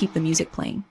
keep the music playing.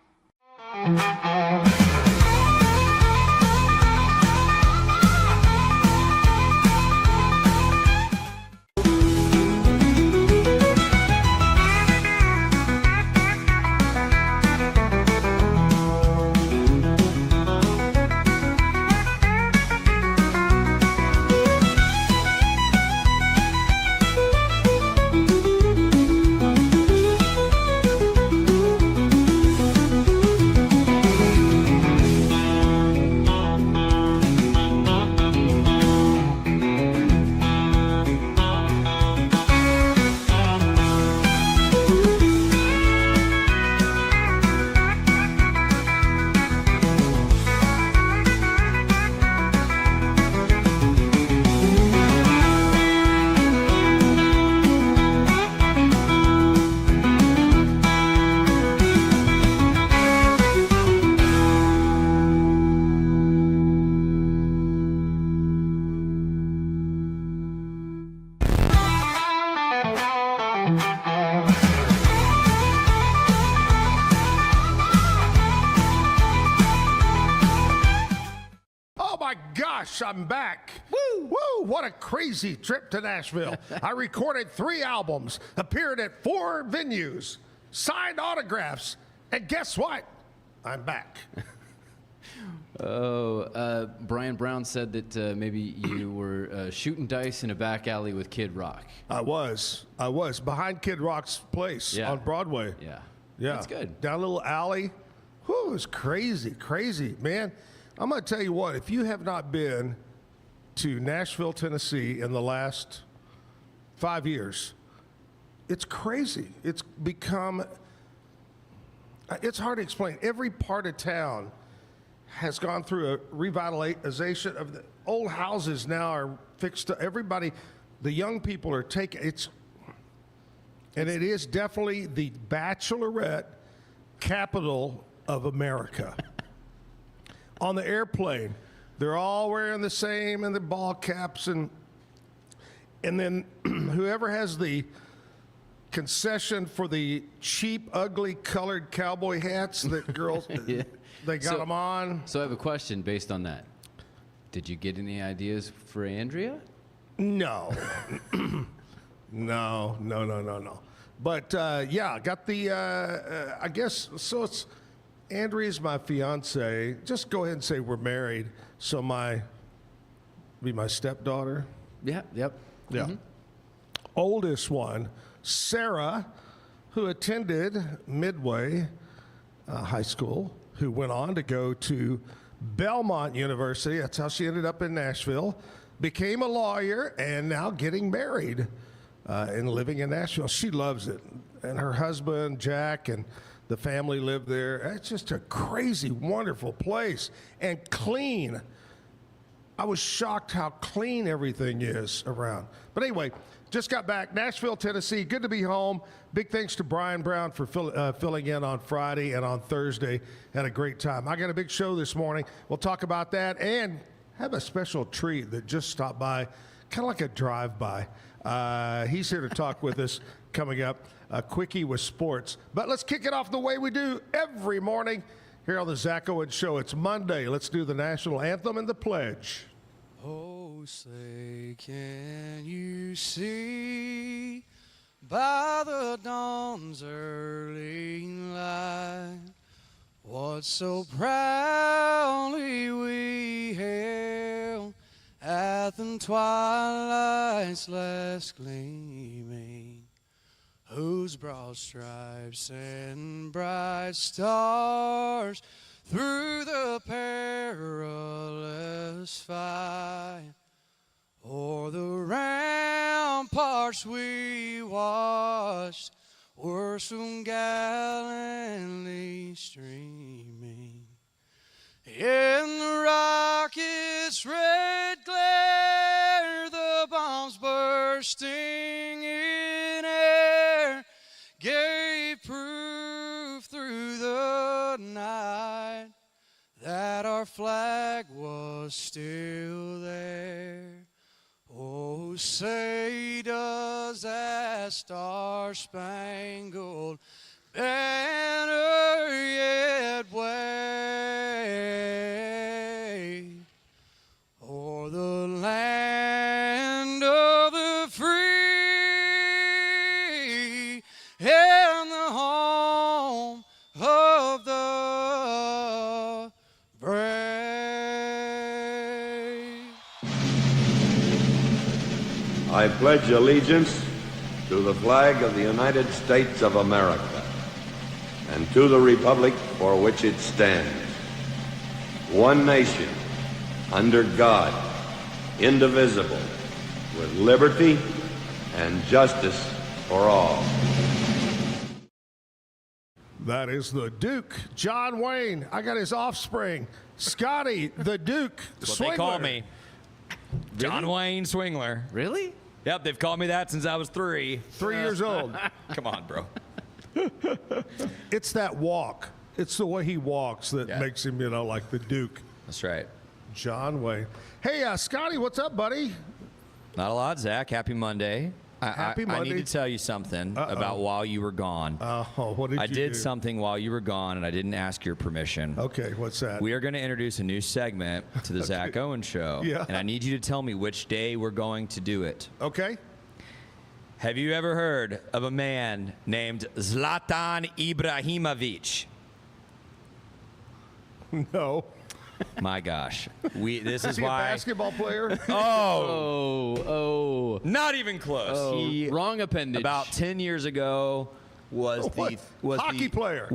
I'm back. Woo! Woo! What a crazy trip to Nashville. I recorded 3 albums, appeared at 4 venues, signed autographs, and guess what? I'm back. Brian Brown said that maybe you were shooting dice in a back alley with Kid Rock. I was behind Kid Rock's place on Broadway. Yeah. That's good. Down a little alley. Whew, it was crazy, man. I'm going to tell you what, if you have not been to Nashville, Tennessee in the last 5 years, it's crazy. It's become, it's hard to explain. Every part of town has gone through a revitalization of the old houses now are fixed to everybody. The young people are taking, it is definitely the bachelorette capital of America. On the airplane, they're all wearing the same and the ball caps, and then whoever has the concession for the cheap, ugly, colored cowboy hats that girls, they got them on. So I have a question based on that. Did you get any ideas for Andrea? No. No. But yeah, got the, I guess, so it's, Andrea's my fiance. Just go ahead and say we're married. So be my stepdaughter. Yeah, yep. Yeah. Mm-hmm. Oldest one, Sarah, who attended Midway High School, who went on to go to Belmont University. That's how she ended up in Nashville. Became a lawyer and now getting married and living in Nashville. She loves it. And her husband, Jack, and the family lived there. It's just a crazy, wonderful place and clean. I was shocked how clean everything is around. But anyway, just got back, Nashville, Tennessee. Good to be home. Big thanks to Brian Brown for filling in on Friday and on Thursday. Had a great time. I got a big show this morning. We'll talk about that and have a special treat that just stopped by, kind of like a drive-by. He's here to talk with us coming up. A quickie with sports. But let's kick it off the way we do every morning here on the Zack Owen Show. It's Monday. Let's do the national anthem and the pledge. Oh, say, can you see by the dawn's early light what so proudly we hailed at the twilight's last gleaming, whose broad stripes and bright stars through the perilous fight o'er the ramparts we watched were so gallantly streaming. In the rocket's red glare, the bombs bursting in air gave proof through the night that our flag was still there. Oh, say does that star-spangled and yet wait o'er the land of the free and the home of the brave. I pledge allegiance to the flag of the United States of America and to the republic for which it stands, one nation, under God, indivisible, with liberty and justice for all. That is the Duke, John Wayne. I got his offspring, Scotty, the Duke. That's what they call me. John Wayne Swingler. Really? Yep, they've called me that since I was 3. 3 years old. Come on, bro. It's that walk. It's the way he walks that Yeah. makes him, like the Duke. That's right. John Wayne. Hey, Scotty, what's up, buddy? Not a lot, Zach. Happy Monday. Happy I Monday. need to tell you something about while you were gone. Oh, what did you I do? did something while you were gone, and I didn't ask your permission. Okay, what's that? We are going to introduce a new segment to the Zack Owen Show. Yeah. And I need you to tell me which day we're going to do it. Okay. Have you ever heard of a man named Zlatan Ibrahimovic? No. My gosh. This Is is he a why. basketball player? Oh. Not even close. He, Wrong appendage. about 10 years ago, was Hockey player?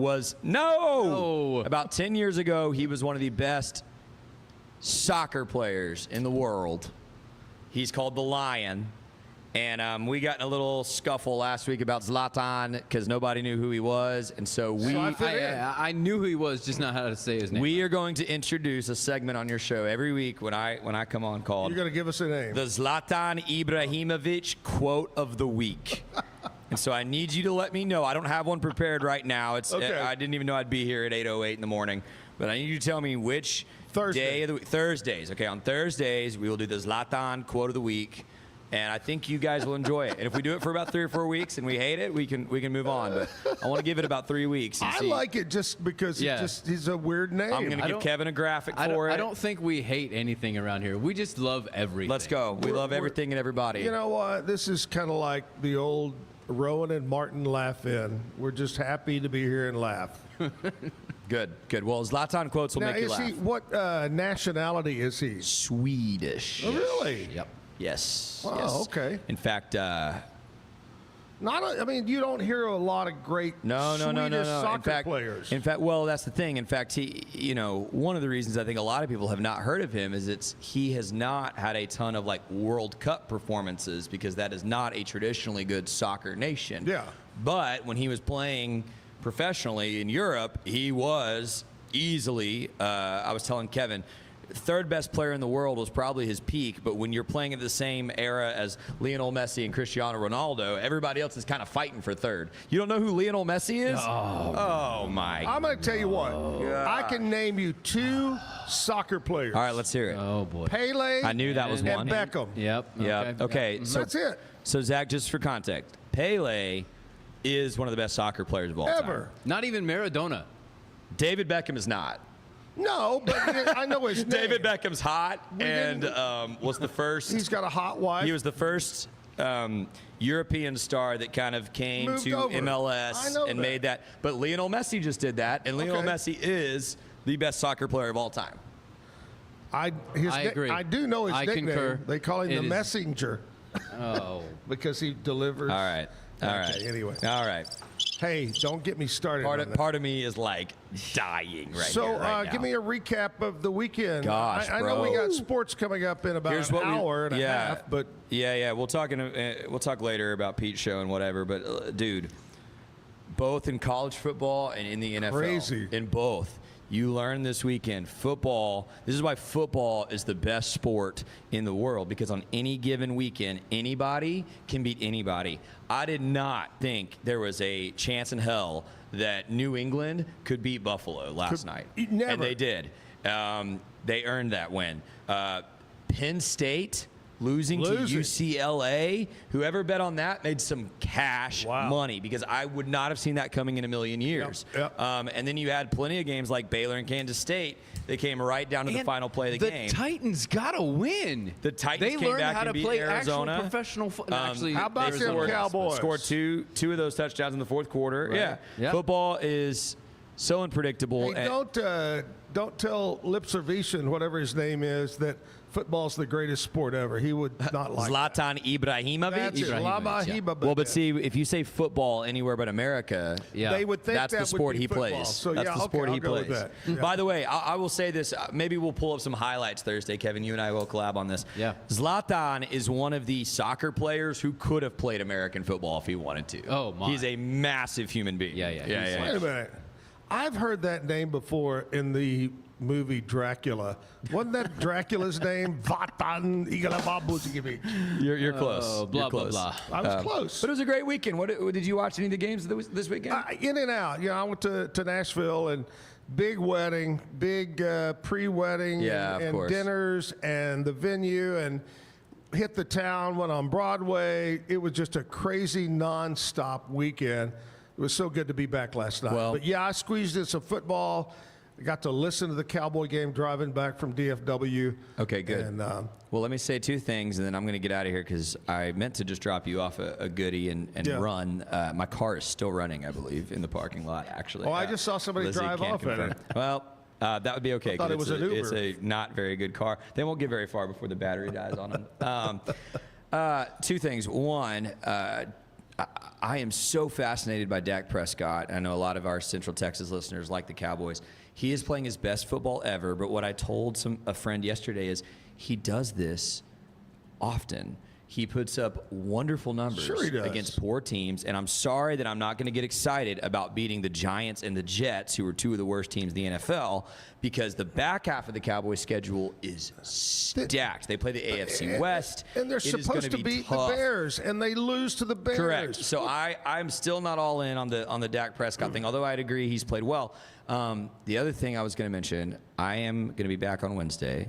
No. About 10 years ago, he was one of the best soccer players in the world. He's called the Lion. And we got in a little scuffle last week about Zlatan because nobody knew who he was. And so I knew who he was, just not how to say his name. we are going to introduce a segment on your show every week when I come on called You're going to give us a name. the Zlatan Ibrahimovic Quote of the Week. And so I need you to let me know. I don't have one prepared right now. Okay. I didn't even know I'd be here at 8:08 in the morning. But I need you to tell me which Thursday. day of the week. Thursdays. Okay, on Thursdays, we will do the Zlatan Quote of the Week. And I think you guys will enjoy it. And if we do it for about 3 or 4 weeks and we hate it, we can move on. But I want to give it about 3 weeks. And I see. like it just because he's a weird name. I'm going to give Kevin a graphic for it. I don't think we hate anything around here. We just love everything. Let's go. We love everything and everybody. You know what? This is kind of like the old Rowan and Martin laugh-in. We're just happy to be here and laugh. Good. Well, Zlatan quotes will Now, make you is laugh. he? What nationality is he? Swedish. Oh, really? Yep. Yes. Wow, yes. okay. In fact, I mean, you don't hear a lot of great no. Swedish soccer In fact, players. well, that's the thing. In fact, one of the reasons I think a lot of people have not heard of him is he has not had a ton of like World Cup performances because that is not a traditionally good soccer nation. Yeah. But when he was playing professionally in Europe, he was easily. I was telling Kevin. Third best player in the world was probably his peak, but when you're playing at the same era as Lionel Messi and Cristiano Ronaldo, everybody else is kind of fighting for third. You don't know who Lionel Messi is? Oh my. I'm going to tell you what. I can name you 2 soccer players. All right, let's hear it. Oh boy. Pele I knew that was and one. Beckham. Yep. Yeah. Okay. So That's it. So Zach, just for context, Pele is one of the best soccer players of all time. Ever. Not even Maradona. David Beckham is not. No, but I know his name. David Beckham's hot and didn't- was the first. He's got a hot wife. He was the first European star that kind of came Moved to over. I MLS know and that. made that. But Lionel Messi just did that, and Lionel Okay. Messi is the best soccer player of all time. I agree. I do know his I nickname. concur. They call him It the is- Messenger Oh. because he delivers. All right. All Okay, right. anyway. All right. Hey, don't get me started on that. Part of me is like dying right So, here, right now. give me a recap of the weekend. Gosh, I know bro. we got sports coming up in about Here's an what hour and a half, but yeah, we'll talk later about Pete's show and whatever. But dude, both in college football and in the NFL, Crazy. in both, you learn this weekend football. This is why football is the best sport in the world, because on any given weekend, anybody can beat anybody. I did not think there was a chance in hell that New England could beat Buffalo last night. Never. And they did. They earned that win. Penn State losing to UCLA. Whoever bet on that made some cash money, because I would not have seen that coming in a million years. Yep. And then you had plenty of games like Baylor and Kansas State. They came right down to the final play of the game. The Titans got to win. The Titans they came learned back how and to beat play Arizona. actual professional football. Actually, how about they them Cowboys? Scored two of those touchdowns in the fourth quarter. Right. Yeah. Yep. Football is so unpredictable. Hey, don't tell Lipservician, whatever his name is, that football's the greatest sport ever. He would not like Zlatan Ibrahimovic. That's it. Ibrahimovic, Well, but see, if you say football anywhere but America, they would think that's that the sport would be he football. plays. So, that's the sport he I'll go with plays. that. Yeah. By the way, I will say this. Maybe we'll pull up some highlights Thursday, Kevin. You and I will collab on this. Yeah. Zlatan is one of the soccer players who could have played American football if he wanted to. Oh, my. He's a massive human being. Yeah. Wait a minute. I've heard that name before in the movie Dracula. Wasn't that Dracula's name? Vatan Igalababuzigivic. You're close. Blah, You're blah, close. blah. I was close. But it was a great weekend. What did you watch any of the games this weekend? In and out. I went to Nashville, and big wedding, big pre-wedding, Yeah, of and course. dinners, and the venue, and hit the town, went on Broadway. It was just a crazy nonstop weekend. It was so good to be back last night. Well- But yeah, I squeezed in some football. I got to listen to the Cowboy game driving back from DFW. Okay, good. And Well, let me say two things, and then I'm going to get out of here because I meant to just drop you off a goodie and run. My car is still running, I believe, in the parking lot, actually. I just saw somebody Lizzie drive can't off in confirm. it. Well, that would be okay. I thought 'cause it was an It's Uber. a not very good car. They won't get very far before the battery dies on them. Two things. One, I am so fascinated by Dak Prescott. I know a lot of our Central Texas listeners like the Cowboys. He is playing his best football ever, but what I told a friend yesterday is he does this often. He puts up wonderful numbers Sure he does. against poor teams, and I'm sorry that I'm not going to get excited about beating the Giants and the Jets, who are two of the worst teams in the NFL, because the back half of the Cowboys' schedule is stacked. They play the AFC West. And they're It is supposed to gonna be beat the tough. Bears, and they lose to the Bears. Correct. So I'm still not all in on the Dak Prescott thing, although I'd agree he's played well. The other thing I was going to mention, I am going to be back on Wednesday,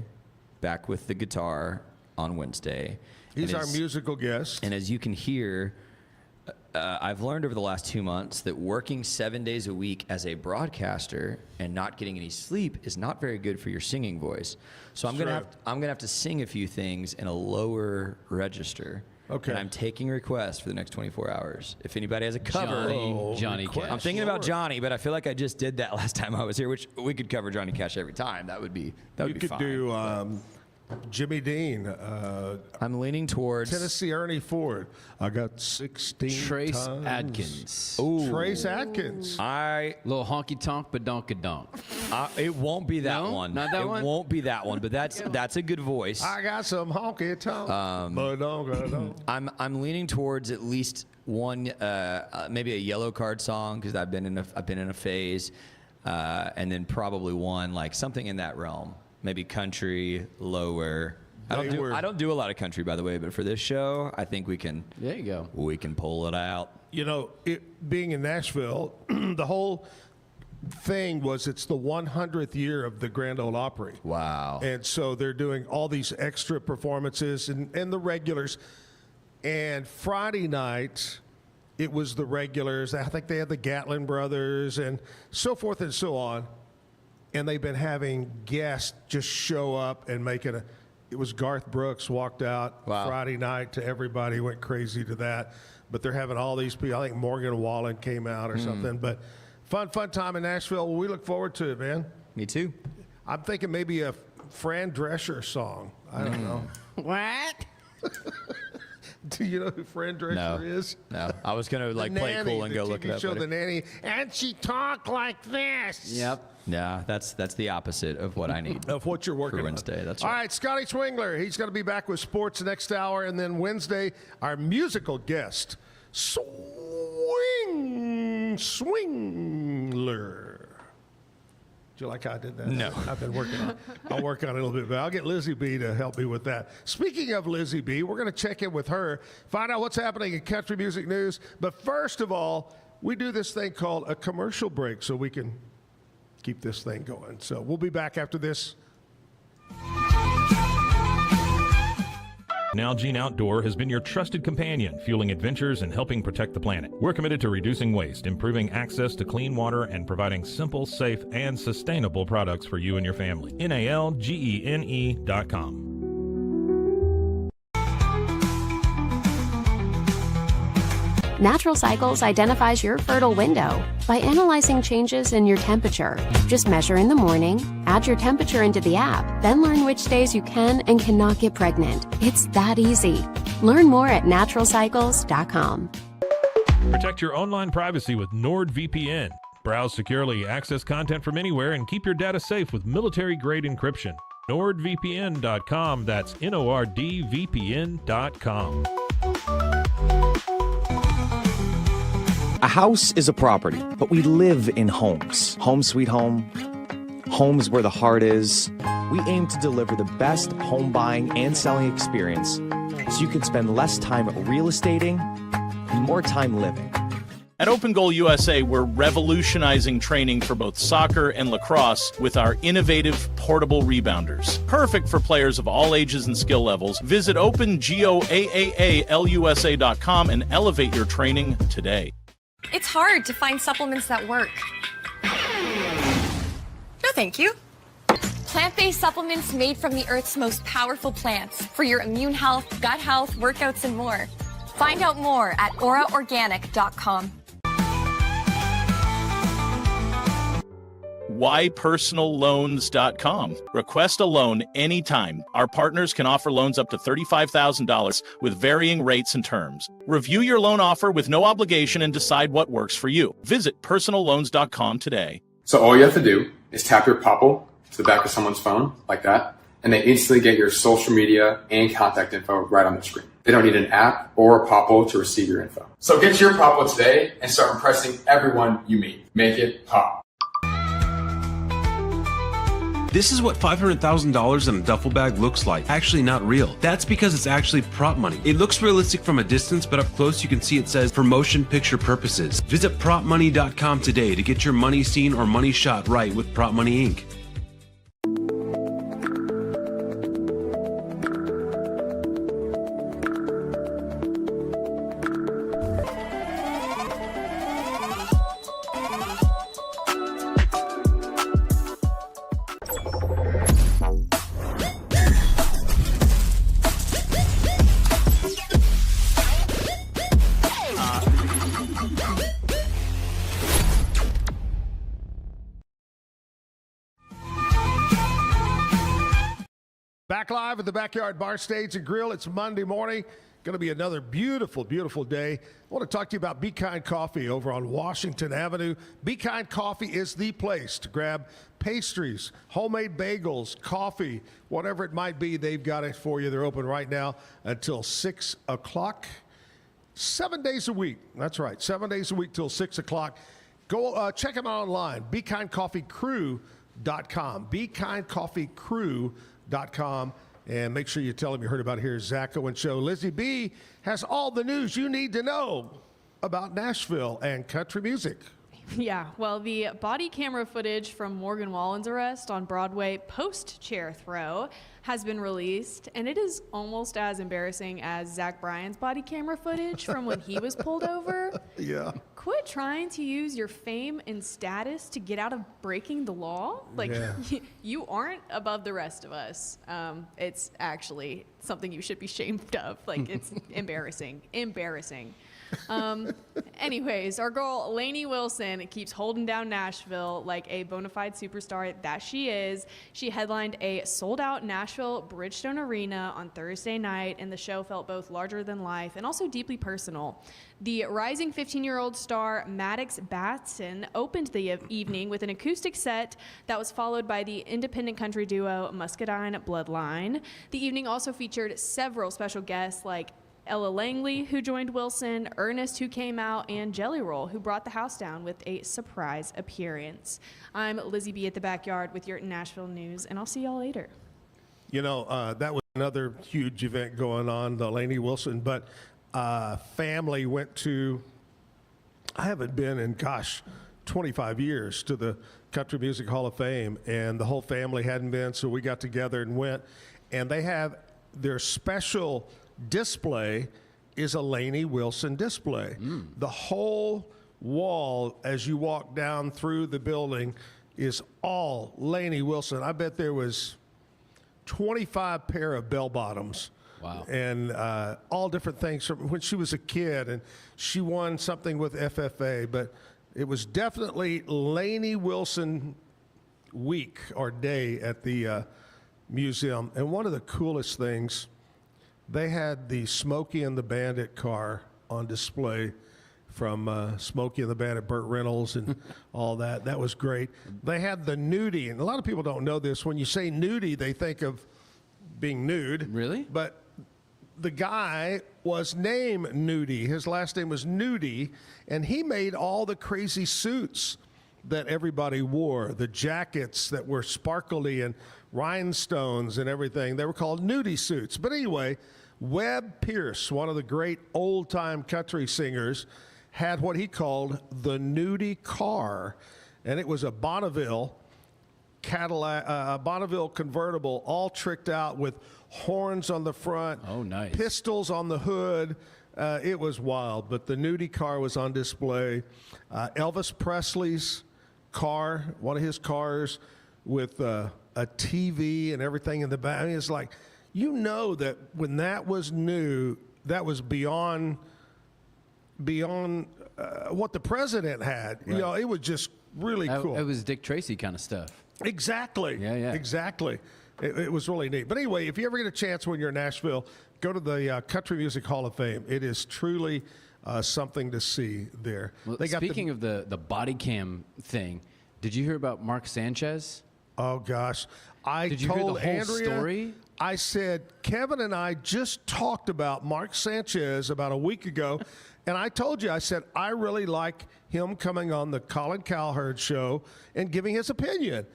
back with the guitar on Wednesday. He's And our as- musical guest. And as you can hear, I've learned over the last 2 months that working 7 days a week as a broadcaster and not getting any sleep is not very good for your singing voice. So I'm gonna have to sing a few things in a lower register. Okay. And I'm taking requests for the next 24 hours. If anybody has a cover. Johnny request. Cash. I'm thinking about Johnny, but I feel like I just did that last time I was here, which we could cover Johnny Cash every time. That would be You could fine. do Jimmy Dean, I'm leaning towards Tennessee Ernie Ford. I got 16 Trace tons. Adkins. Ooh, Trace Adkins. I Little honky tonk, but donka donk. it won't be that No? one. Not that it one? won't be that one, but that's a good voice. I got some honky tonk. But don't. I'm leaning towards at least one, maybe a yellow card song because I've been in a phase, and then probably one like something in that realm, maybe country, lower. I don't do a lot of country, by the way, but for this show, I think we can. There you go. We can pull it out. You know, being in Nashville, the whole thing was it's the 100th year of the Grand Ole Opry. Wow. And so they're doing all these extra performances and the regulars. And Friday night, it was the regulars. I think they had the Gatlin brothers and so forth and so on. And they've been having guests just show up and make it a. It was Garth Brooks walked out Friday night to everybody, went crazy to that. But they're having all these people. I think Morgan Wallen came out or something. But fun time in Nashville. We look forward to it, man. Me too. I'm thinking maybe a Fran Drescher song. I don't know. What? Do you know who Fran Drescher is? No, I was gonna The play Nanny, cool and go the look TV it up. show, later. The Nanny, and she talked like this. Yep. Yeah, that's the opposite of what I need. Of what you're working For on. Wednesday, that's All right. right, Scotty Swingler. He's going to be back with sports next hour. And then Wednesday, our musical guest, Swingler. Do you like how I did that? No. I've been working on it. I'll work on it a little bit, but I'll get Lizzie B to help me with that. Speaking of Lizzie B, we're going to check in with her, find out what's happening in country music news. But first of all, we do this thing called a commercial break so we can keep this thing going. So we'll be back after this. Nalgene Outdoor has been your trusted companion, fueling adventures and helping protect the planet. We're committed to reducing waste, improving access to clean water, and providing simple, safe, and sustainable products for you and your family. NALGENE.com. Natural Cycles identifies your fertile window by analyzing changes in your temperature. Just measure in the morning, add your temperature into the app, then learn which days you can and cannot get pregnant. It's that easy. Learn more at naturalcycles.com. Protect your online privacy with NordVPN. Browse securely, access content from anywhere, and keep your data safe with military-grade encryption. NordVPN.com. That's NORDVPN.com. A house is a property, but we live in homes. Home sweet home. Homes where the heart is. We aim to deliver the best home buying and selling experience so you can spend less time real estating and more time living. At Open Goal USA, we're revolutionizing training for both soccer and lacrosse with our innovative portable rebounders. Perfect for players of all ages and skill levels. Visit OpenGOAAALUSA.com and elevate your training today. It's hard to find supplements that work. No, thank you. Plant-based supplements made from the Earth's most powerful plants for your immune health, gut health, workouts, and more. Find out more at auraorganic.com. WhyPersonalLoans.com. Request a loan anytime. Our partners can offer loans up to $35,000 with varying rates and terms. Review your loan offer with no obligation and decide what works for you. Visit PersonalLoans.com today. So all you have to do is tap your Popple to the back of someone's phone, like that, and they instantly get your social media and contact info right on the screen. They don't need an app or a Popple to receive your info. So get your Popple today and start impressing everyone you meet. Make it pop. This is what $500,000 in a duffel bag looks like. Actually not real. That's because it's actually prop money. It looks realistic from a distance, but up close you can see it says for motion picture purposes. Visit propmoney.com today to get your money seen or money shot right with Prop Money Inc. Back live at the Backyard Bar Stage and Grill. It's Monday morning. Going to be another beautiful, beautiful day. I want to talk to you about Be Kind Coffee over on Washington Avenue. Be Kind Coffee is the place to grab pastries, homemade bagels, coffee, whatever it might be. They've got it for you. They're open right now until 6 o'clock. 7 days a week. That's right. 7 days a week till 6 o'clock. Go check them out online. BeKindCoffeeCrew.com. BeKindCoffeeCrew.com. And make sure you tell them you heard about here, Zack Owen Show. Lizzie B has all the news you need to know about Nashville and country music. Yeah, well, the body camera footage from Morgan Wallen's arrest on Broadway post-chair throw has been released, and it is almost as embarrassing as Zach Bryan's body camera footage from when he was pulled over. Yeah. Quit trying to use your fame and status to get out of breaking the law. Like, Yeah. you aren't above the rest of us. It's actually something you should be ashamed of. Like, it's embarrassing. Anyways, our girl Lainey Wilson keeps holding down Nashville like a bona fide superstar that she is. She headlined a sold-out Nashville Bridgestone Arena on Thursday night, and the show felt both larger than life and also deeply personal. The rising 15-year-old star Maddox Batson opened the evening with an acoustic set that was followed by the independent country duo Muscadine Bloodline. The evening also featured several special guests like Ella Langley, who joined Wilson, Ernest, who came out, and Jelly Roll, who brought the house down with a surprise appearance. I'm Lizzie B at the Backyard with your Nashville news, and I'll see y'all later. You know, that was another huge event going on, the Lainey Wilson, but family went to, I haven't been in, 25 years to the Country Music Hall of Fame, and the whole family hadn't been, so we got together and went, and they have their special display is a Lainey Wilson display. The whole wall, as you walk down through the building, is all Lainey Wilson. I bet there was 25 pair of bell bottoms. Wow. And all different things from when she was a kid, and she won something with FFA, but it was definitely Lainey Wilson week or day at the museum. And one of the coolest things, they had the Smokey and the Bandit car on display from Smokey and the Bandit, Burt Reynolds, and all that. That was great. They had the nudie, and a lot of people don't know this. When you say nudie, they think of being nude. Really? But the guy was named Nudie. His last name was Nudie, and he made all the crazy suits that everybody wore, the jackets that were sparkly and rhinestones and everything. They were called nudie suits. But anyway, Webb Pierce, one of the great old-time country singers, had what he called the nudie car, and it was a Bonneville Cadillac, Bonneville convertible, all tricked out with horns on the front. Oh, nice. Pistols on the hood. It was wild, but the nudie car was on display. Elvis Presley's car, one of his cars with a TV and everything in the back. I mean, it's like, you know that when that was new, that was beyond what the president had. Right. You know, it was just really cool. It was Dick Tracy kind of stuff. Exactly. Yeah. Exactly. It was really neat. But anyway, if you ever get a chance when you're in Nashville, go to the Country Music Hall of Fame. It is truly something to see there. Well, speaking of the body cam thing, did you hear about Mark Sanchez? Oh, gosh. Did you hear the whole story? I said, Kevin and I just talked about Mark Sanchez about a week ago, and I told you, I said, I really like him coming on the Colin Cowherd show and giving his opinion.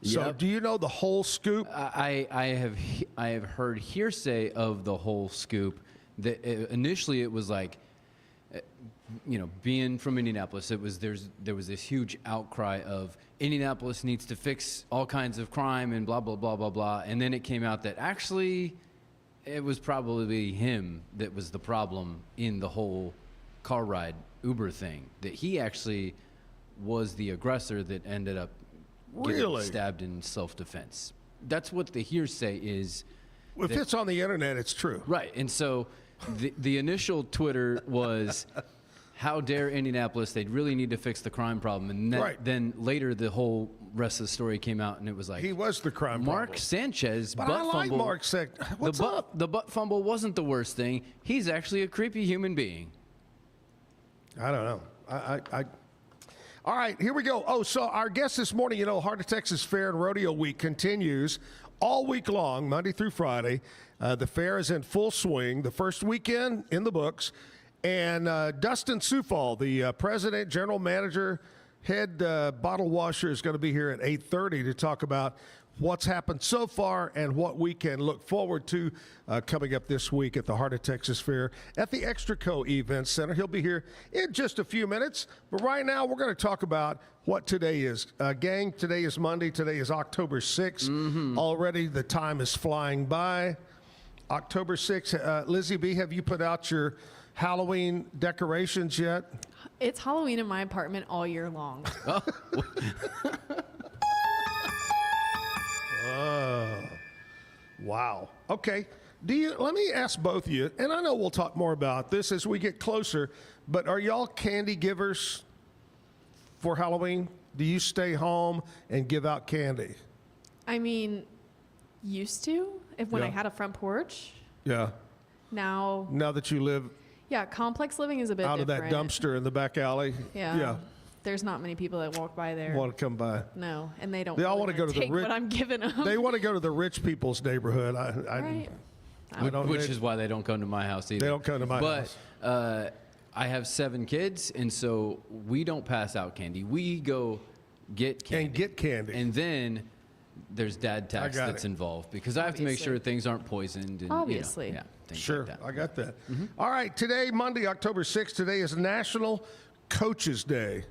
So Yep. do you know the whole scoop? I have heard hearsay of the whole scoop. That initially it was like, being from Indianapolis, there was this huge outcry of Indianapolis needs to fix all kinds of crime and blah blah blah blah blah, and then it came out that actually it was probably him that was the problem in the whole car ride Uber thing. That he actually was the aggressor that ended up getting stabbed in self-defense. That's what the hearsay is. If it's on the internet, it's true. Right. And so the initial Twitter was, how dare Indianapolis? They really need to fix the crime problem. And then later the whole rest of the story came out, and it was like, he was the crime Mark problem. Sanchez, But butt I like fumble. Mark Sanchez. What's up? The butt fumble wasn't the worst thing. He's actually a creepy human being. I don't know. All right, here we go. Oh, so our guest this morning, Heart of Texas Fair and Rodeo Week continues all week long, Monday through Friday. The fair is in full swing. The first weekend in the books. And Dustin Coufal, the president, general manager, head bottle washer, is going to be here at 8:30 to talk about what's happened so far and what we can look forward to coming up this week at the Heart of Texas Fair at the ExtraCo Event Center. He'll be here in just a few minutes. But right now, we're going to talk about what today is. Gang, today is Monday. Today is October 6th. Mm-hmm. Already the time is flying by. October 6th. Lizzie B., have you put out your Halloween decorations yet? It's Halloween in my apartment all year long. Wow. Okay. Let me ask both of you, and I know we'll talk more about this as we get closer, but are y'all candy givers for Halloween? Do you stay home and give out candy? I mean, used to, when I Yeah. had a front porch. Yeah. Now that you live complex living is a bit out different. of that dumpster in the back alley. Yeah. There's not many people that walk by there. Want to come by. No, and they don't. They all really want to go to the take rich. what I'm giving them. They want to go to the rich people's neighborhood. Right. Which is why they don't come to my house either. They don't come to my house. But I have 7 kids, and so we don't pass out candy. We go get candy. And then there's dad tax got that's it. involved because I have to make sure things aren't poisoned. And, Obviously. things Sure, like that. I got that. All right, today, Monday, October 6th, today is National Coaches Day.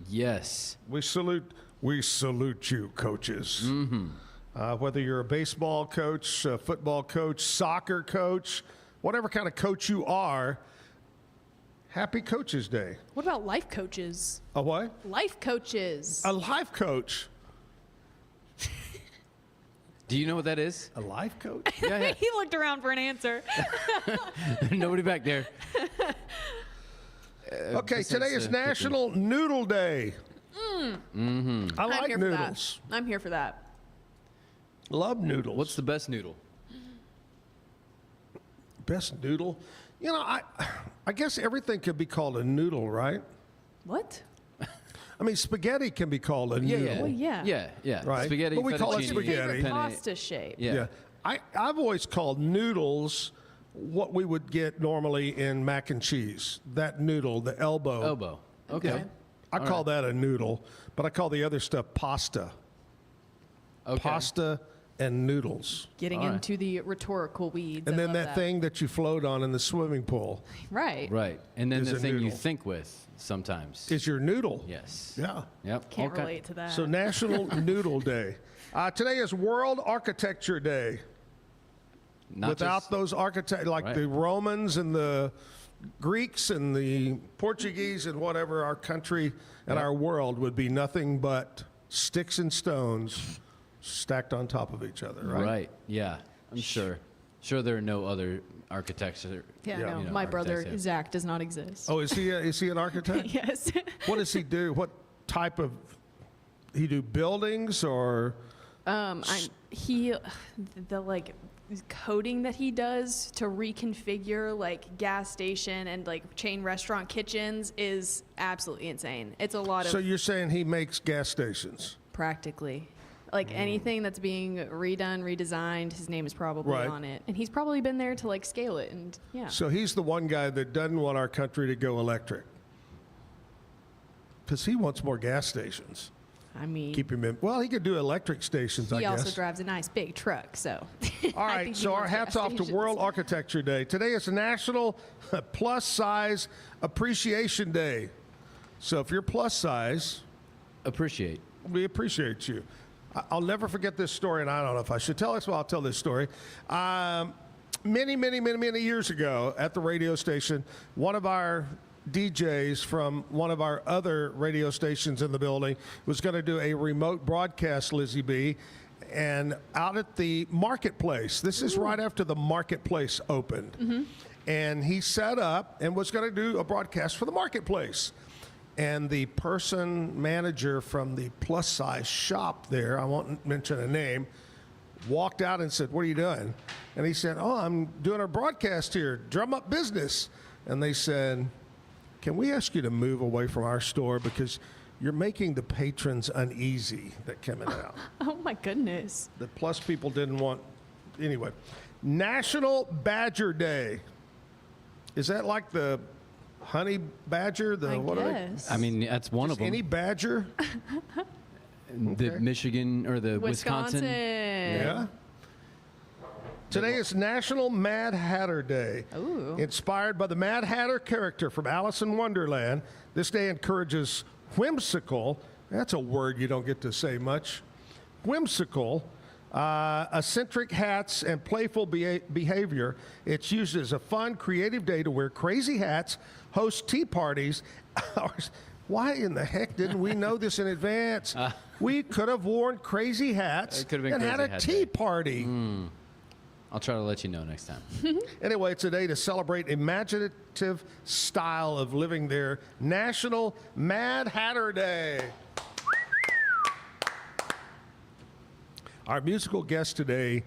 Yes. We salute you, coaches. Whether you're a baseball coach, a football coach, soccer coach, whatever kind of coach you are, happy Coaches Day. What about life coaches? A what? Life coaches. A life coach. Do you know what that is? A life coach? Yeah. He looked around for an answer. Nobody back there. Okay, today is National Noodle Day. I I'm like here noodles. For that. I'm here for that. Love noodles. What's the best noodle? Best noodle? You know, I guess everything could be called a noodle, right? What? I mean, spaghetti can be called a noodle. Well, yeah. Yeah. Right. Spaghetti, But we call it fettuccine, spaghetti. penne. Pasta shape. Yeah. I've always called noodles what we would get normally in mac and cheese. That noodle, the elbow. Elbow. Okay. Yeah. I call that a noodle, but I call the other stuff pasta. Okay. Pasta and noodles. Getting All right. into the rhetorical weeds. And I then love that thing that you float on in the swimming pool Right. Right. And then Is the a thing you noodle. think with sometimes. is your noodle. Yes. Yeah. Yep. Can't Okay. relate to that. So National Noodle Day. Today is World Architecture Day. Not Without just- those architects, like Right. the Romans and the Greeks and the Portuguese and whatever, our country and Yep. our world would be nothing but sticks and stones stacked on top of each other, right? Right. Yeah. I'm sure. Sure, there are no other architects. Yeah, Yeah. no, You know, my brother architects, yeah. Zach does not exist. Oh, is he an architect? Yes. What does he do? What type of? He do buildings or? The like coding that he does to reconfigure like gas station and like chain restaurant kitchens is absolutely insane. It's a lot of So you're saying he makes gas stations? practically. Like anything that's being redone, redesigned, his name is probably Right. on it. And he's probably been there to like scale it and yeah. So he's the one guy that doesn't want our country to go electric. Because he wants more gas stations. I mean, Keep him in. Well, he could do electric stations, I he guess. also drives a nice big truck, so. All I right, think he so our wants hats gas off to stations. World Architecture Day. Today is National Plus Size Appreciation Day. So if you're plus size, Appreciate. we appreciate you. I'll never forget this story, and I don't know if I should tell it, so I'll tell this story. Many years ago at the radio station, one of our DJs from one of our other radio stations in the building was going to do a remote broadcast, Lizzie B., and out at the marketplace. This is right after the marketplace opened. And he set up and was going to do a broadcast for the marketplace. And the manager from the plus size shop there, I won't mention a name, walked out and said, "What are you doing?" And he said, "Oh, I'm doing a broadcast here, drum up business." And they said, "Can we ask you to move away from our store because you're making the patrons uneasy that come in and out." Oh my goodness. The plus people didn't want, anyway. National Badger Day. Is that like the honey badger? I What guess. I mean, that's one are of they? them. Any badger? The Michigan or the Wisconsin. Yeah. Today is National Mad Hatter Day. Ooh. Inspired by the Mad Hatter character from Alice in Wonderland, this day encourages whimsical, that's a word you don't get to say much, whimsical, eccentric hats and playful behavior. It's used as a fun, creative day to wear crazy hats, host tea parties. Why in the heck didn't we know this in advance? We could have worn crazy hats It could have been and had crazy a hat tea day. party. I'll try to let you know next time. Anyway, it's a day to celebrate imaginative style of living there. National Mad Hatter Day. Our musical guest today,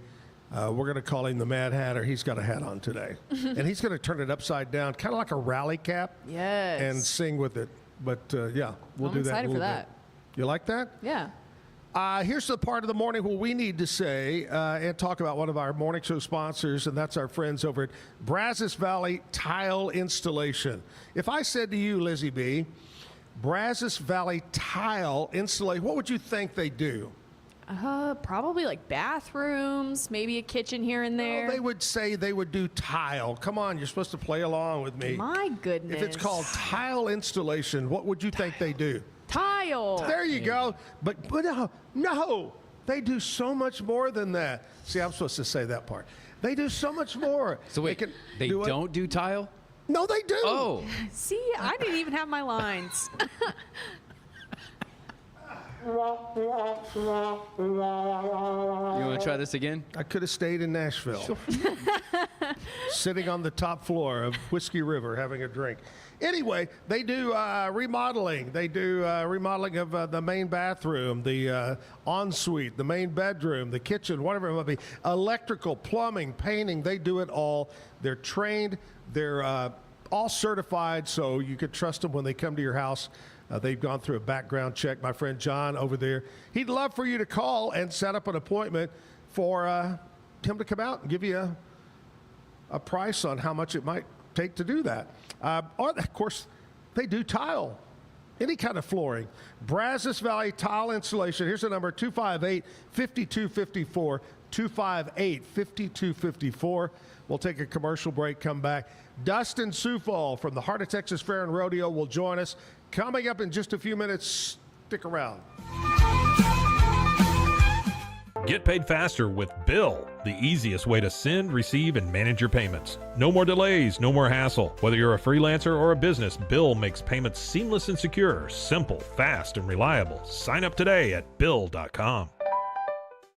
we're going to call him the Mad Hatter. He's got a hat on today. And he's going to turn it upside down, kind of like a rally cap, Yes. and sing with it. But yeah, we'll I'm do that in a excited for little that. bit. You like that? Yeah. Here's the part of the morning where we need to say and talk about one of our morning show sponsors, and that's our friends over at Brazos Valley Tile Installation. If I said to you, Lizzie B., Brazos Valley Tile Installation, what would you think they do? Probably like bathrooms, maybe a kitchen here and there. Well, they would say they would do tile. Come on, you're supposed to play along with me. My goodness. If it's called tile installation, what would you think they do? tile. There you go. But no, they do so much more than that. See, I'm supposed to say that part. They do so much more. So wait, they what? don't do tile? No, they do. Oh. See, I didn't even have my lines. You want to try this again? I could have stayed in Nashville. Sitting on the top floor of Whiskey River having a drink. Anyway, they do remodeling. They do remodeling of the main bathroom, the ensuite, the main bedroom, the kitchen, whatever it might be. Electrical, plumbing, painting, they do it all. They're trained. They're all certified, so you can trust them when they come to your house. They've gone through a background check. My friend John over there, he'd love for you to call and set up an appointment for him to come out and give you a price on how much it might take to do that. Or, of course, they do tile, any kind of flooring. Brazos Valley Tile Installation. Here's the number, 258-5254, 258-5254. We'll take a commercial break, come back. Dustin Coufal from the Heart of Texas Fair and Rodeo will join us. Coming up in just a few minutes. Stick around. Get paid faster with Bill, the easiest way to send, receive, and manage your payments. No more delays, no more hassle. Whether you're a freelancer or a business, Bill makes payments seamless and secure, simple, fast, and reliable. Sign up today at Bill.com.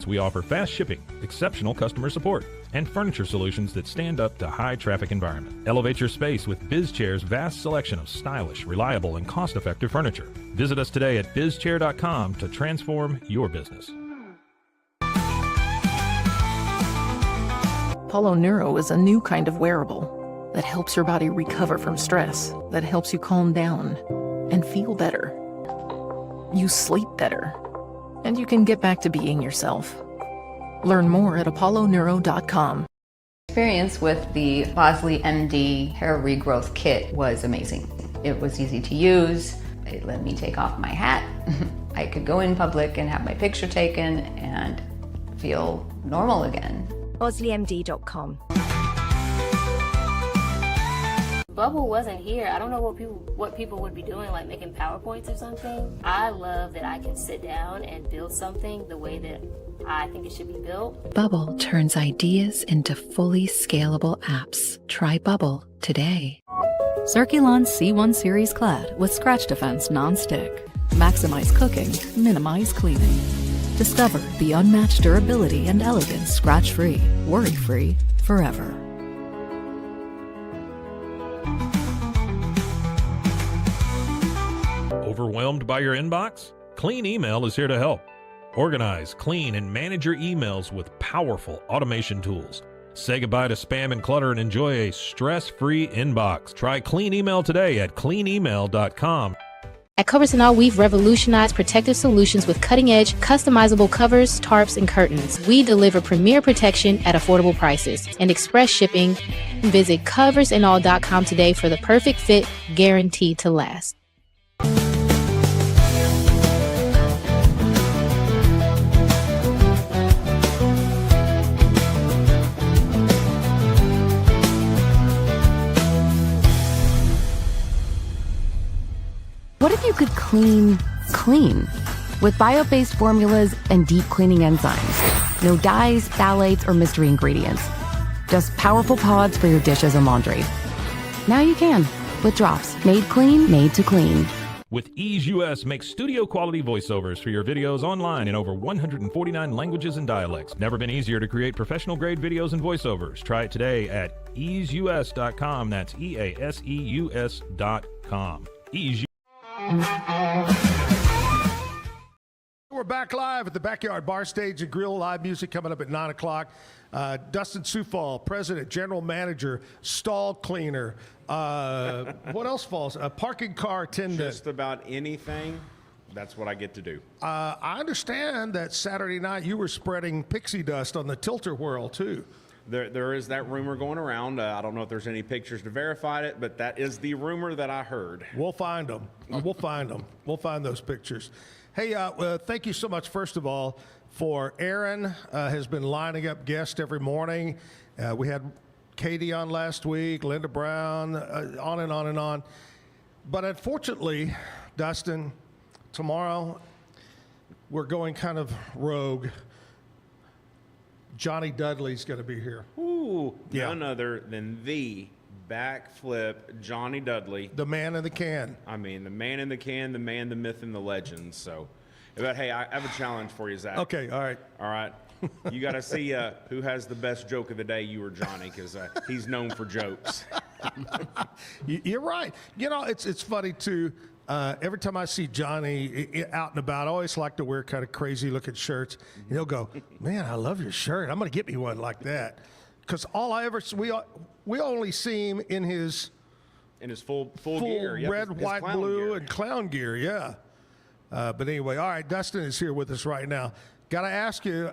We offer fast shipping, exceptional customer support, and furniture solutions that stand up to high traffic environment. Elevate your space with BizChair's vast selection of stylish, reliable, and cost-effective furniture. Visit us today at BizChair.com to transform your business. Polo Neuro is a new kind of wearable that helps your body recover from stress, that helps you calm down and feel better. You sleep better, and you can get back to being yourself. Learn more at apolloneuro.com. Experience with the Bosley MD hair regrowth kit was amazing. It was easy to use. It let me take off my hat. I could go in public and have my picture taken and feel normal again. BosleyMD.com. Bubble wasn't here. I don't know what people would be doing, like making PowerPoints or something. I love that I can sit down and build something the way that I think it should be built. Bubble turns ideas into fully scalable apps. Try Bubble today. Circulon C1 Series Clad with Scratch Defense Non-Stick. Maximize cooking, minimize cleaning. Discover the unmatched durability and elegance scratch-free, worry-free, forever. Overwhelmed by your inbox? Clean Email is here to help. Organize, clean, and manage your emails with powerful automation tools. Say goodbye to spam and clutter and enjoy a stress-free inbox. Try Clean Email today at cleanemail.com. At Covers & All, we've revolutionized protective solutions with cutting-edge, customizable covers, tarps, and curtains. We deliver premier protection at affordable prices and express shipping. Visit coversandall.com today for the perfect fit, guaranteed to last. What if you could clean clean? With bio-based formulas and deep cleaning enzymes. No dyes, phthalates, or mystery ingredients. Just powerful pods for your dishes and laundry. Now you can, with drops made clean, made to clean. With Ease US, make studio quality voiceovers for your videos online in over 149 languages and dialects. Never been easier to create professional grade videos and voiceovers. Try it today at easeus.com. That's EASEUS.com. Ease. We're back live at the Backyard Bar Stage and Grill. Live music coming up at 9 o'clock. Dustin Coufal, President, General Manager, Stall Cleaner. What else falls? A parking car attendant. Just about anything. That's what I get to do. I understand that Saturday night you were spreading pixie dust on the Tilter Whirl, too. There is that rumor going around. I don't know if there's any pictures to verify it, but that is the rumor that I heard. We'll find them. We'll find them. We'll find those pictures. Hey, thank you so much, first of all, for Aaron has been lining up guests every morning. We had Katie on last week, Linda Brown, on and on and on. But unfortunately, Dustin, tomorrow we're going kind of rogue. Johnny Dudley's going to be here. Ooh. none other than the backflip Johnny Dudley. The man in the can. I mean, the man in the can, the man, the myth, and the legend. So, but hey, I have a challenge for you, Zach. Okay, all right. All right. You got to see who has the best joke of the day, you or Johnny, because he's known for jokes. You're right. You know, it's funny, too. Every time I see Johnny out and about, I always like to wear kind of crazy-looking shirts. And he'll go, man, I love your shirt. I'm going to get me one like that. Because all I ever see, we only see him in his full gear. Yep, red, his white, clown blue, gear. and clown gear, yeah. But anyway, all right, Dustin is here with us right now. Got to ask you,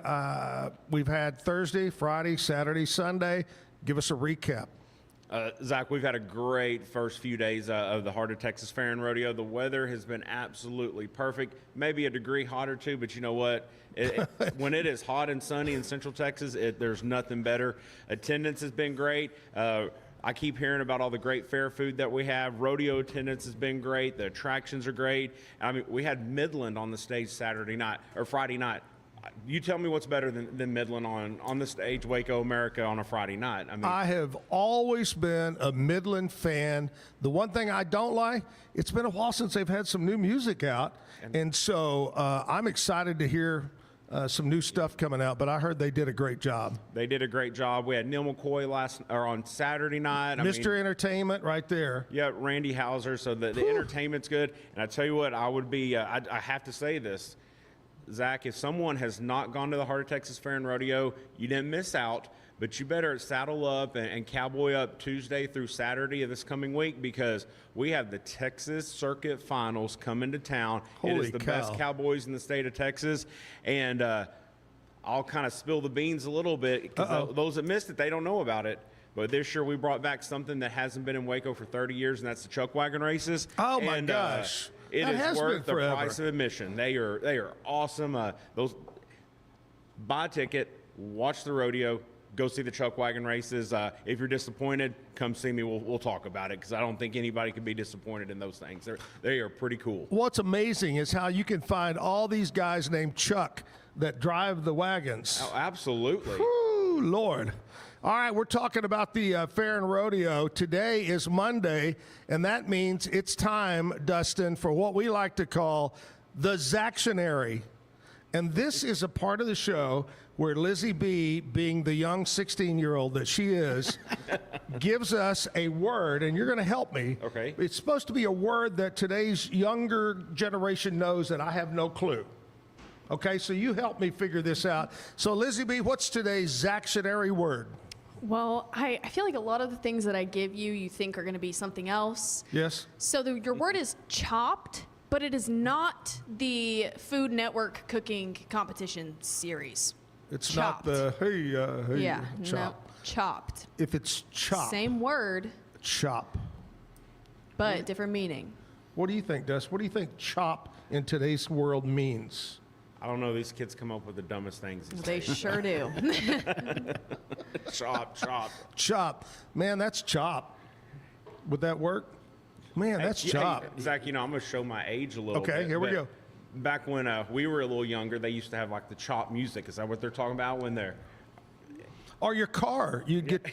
we've had Thursday, Friday, Saturday, Sunday. Give us a recap. Zach, we've had a great first few days of the Heart of Texas Fair and Rodeo. The weather has been absolutely perfect. Maybe a degree hot or two, but you know what? When it is hot and sunny in Central Texas, there's nothing better. Attendance has been great. I keep hearing about all the great fair food that we have. Rodeo attendance has been great. The attractions are great. I mean, we had Midland on the stage Saturday night or Friday night. You tell me what's better than Midland on the stage, Waco, America, on a Friday night. I mean, I have always been a Midland fan. The one thing I don't like, it's been a while since they've had some new music out, and so I'm excited to hear some new stuff coming out. But I heard they did a great job. They did a great job. We had Neil McCoy on Saturday night. Mr. Entertainment right there. Yeah, Randy Hauser. So the entertainment's good. And I tell you what, I would be. I have to say this. Zach, if someone has not gone to the Heart of Texas Fair and Rodeo, you didn't miss out, but you better saddle up and cowboy up Tuesday through Saturday of this coming week, because we have the Texas Circuit Finals coming to town. It is the best cowboys in the state of Texas, and I'll kind of spill the beans a little bit, because those that missed it, they don't know about it. But this year we brought back something that hasn't been in Waco for 30 years, and that's the chuck wagon races. Oh, my gosh. It is worth the price of admission. They are awesome. Buy a ticket, watch the rodeo, go see the chuck wagon races. If you're disappointed, come see me. We'll talk about it, because I don't think anybody can be disappointed in those things. They are pretty cool. What's amazing is how you can find all these guys named Chuck that drive the wagons. Oh, absolutely. Woo, Lord. All right, we're talking about the Fair and Rodeo. Today is Monday, and that means it's time, Dustin, for what we like to call the Zactionary. And this is a part of the show where Lizzie B, being the young 16-year-old that she is, gives us a word, and you're going to help me. Okay. It's supposed to be a word that today's younger generation knows that I have no clue. Okay, so you help me figure this out. So, Lizzie B, what's today's Zactionary word? Well, I feel like a lot of the things that I give you, you think are going to be something else. Yes. So your word is chopped, but it is not the Food Network cooking competition series. It's chopped. Not the, hey, yeah, chop. no, chopped. If it's chop. Same word. Chop. But different meaning. What do you think, Dust? What do you think chop in today's world means? I don't know. These kids come up with the dumbest things. They sure do. Chop. Chop. Man, that's chop. Would that work? Man, that's chop. Hey, Zach, I'm going to show my age a little bit. Okay, here we go. Back when we were a little younger, they used to have like the chop music. Is that what they're talking about when they're... Or your car. You'd get...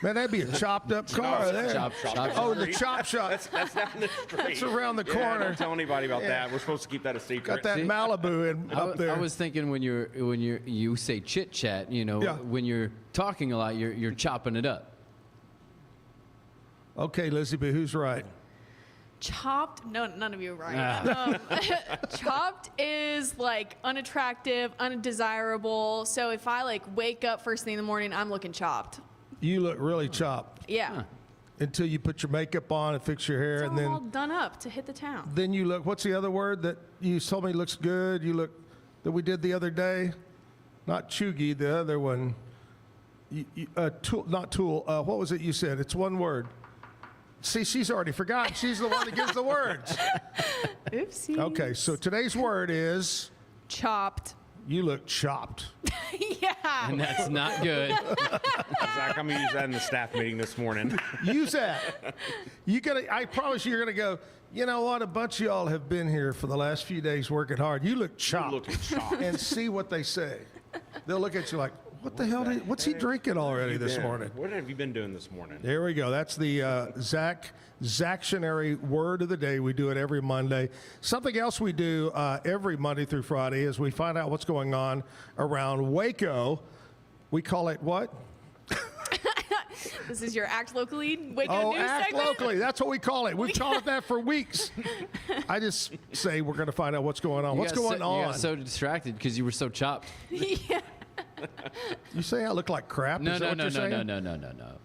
Man, that'd be a chopped up car there. Chop. Oh, the chop shop. That's down the street. That's around the corner. Don't tell anybody about that. We're supposed to keep that a secret. Got that Malibu up there. I was thinking when you say chit chat, when you're talking a lot, you're chopping it up. Okay, Lizzie B, who's right? Chopped? No, none of you are right. Chopped is like unattractive, undesirable. So if I wake up first thing in the morning, I'm looking chopped. You look really chopped. Yeah. Huh. Until you put your makeup on and fix your hair, It's and then all done up to hit the town. Then you look. What's the other word that you told me looks good? You look that we did the other day. Not chuggy, the other one. Tool, not tool. What was it you said? It's one word. See, she's already forgotten. She's the one that gives the words. Oopsie. Okay, so today's word is chopped. You look chopped. Yeah. And that's not good. Zach, I'm gonna use that in the staff meeting this morning. Use that. I promise you're gonna go. You know what? A bunch of y'all have been here for the last few days working hard. You look chopped. You're looking chopped. And see what they say. They'll look at you like, What the hell? What's he drinking already this morning? What have you been doing this morning? There we go. That's the Zactionary word of the day. We do it every Monday. Something else we do every Monday through Friday is we find out what's going on around Waco. We call it what? This is your Act Locally Waco Oh, news Act segment? Locally. That's what we call it. We've called it that for weeks. I just say we're going to find out what's going on. What's going on? You got so distracted because you were so chopped. Yeah. You say I look like crap? No. Is that what you're saying?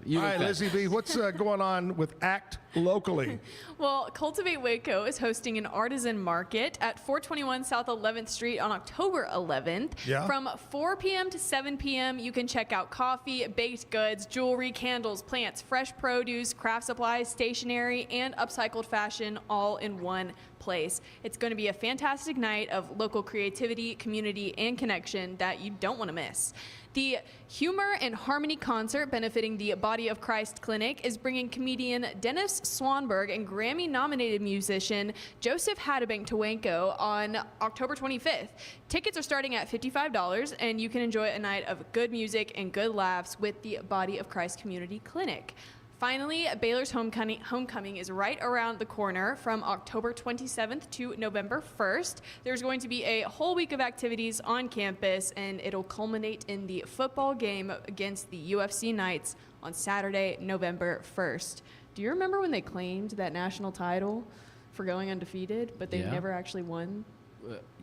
You All look right, fat. Lizzie B, what's going on with Act Locally? Well, Cultivate Waco is hosting an artisan market at 421 South 11th Street on October 11th. Yeah. From 4 p.m. to 7 p.m., you can check out coffee, baked goods, jewelry, candles, plants, fresh produce, craft supplies, stationery, and upcycled fashion all in one place. It's going to be a fantastic night of local creativity, community, and connection that you don't want to miss. The Humor and Harmony concert benefiting the Body of Christ Clinic is bringing comedian Dennis Swanberg and Grammy-nominated musician Joseph Haddabank to Waco on October 25th. Tickets are starting at $55, and you can enjoy a night of good music and good laughs with the Body of Christ Community Clinic. Finally, Baylor's homecoming is right around the corner from October 27th to November 1st. There's going to be a whole week of activities on campus, and it'll culminate in the football game against the UFC Knights on Saturday, November 1st. Do you remember when they claimed that national title for going undefeated, but they never actually won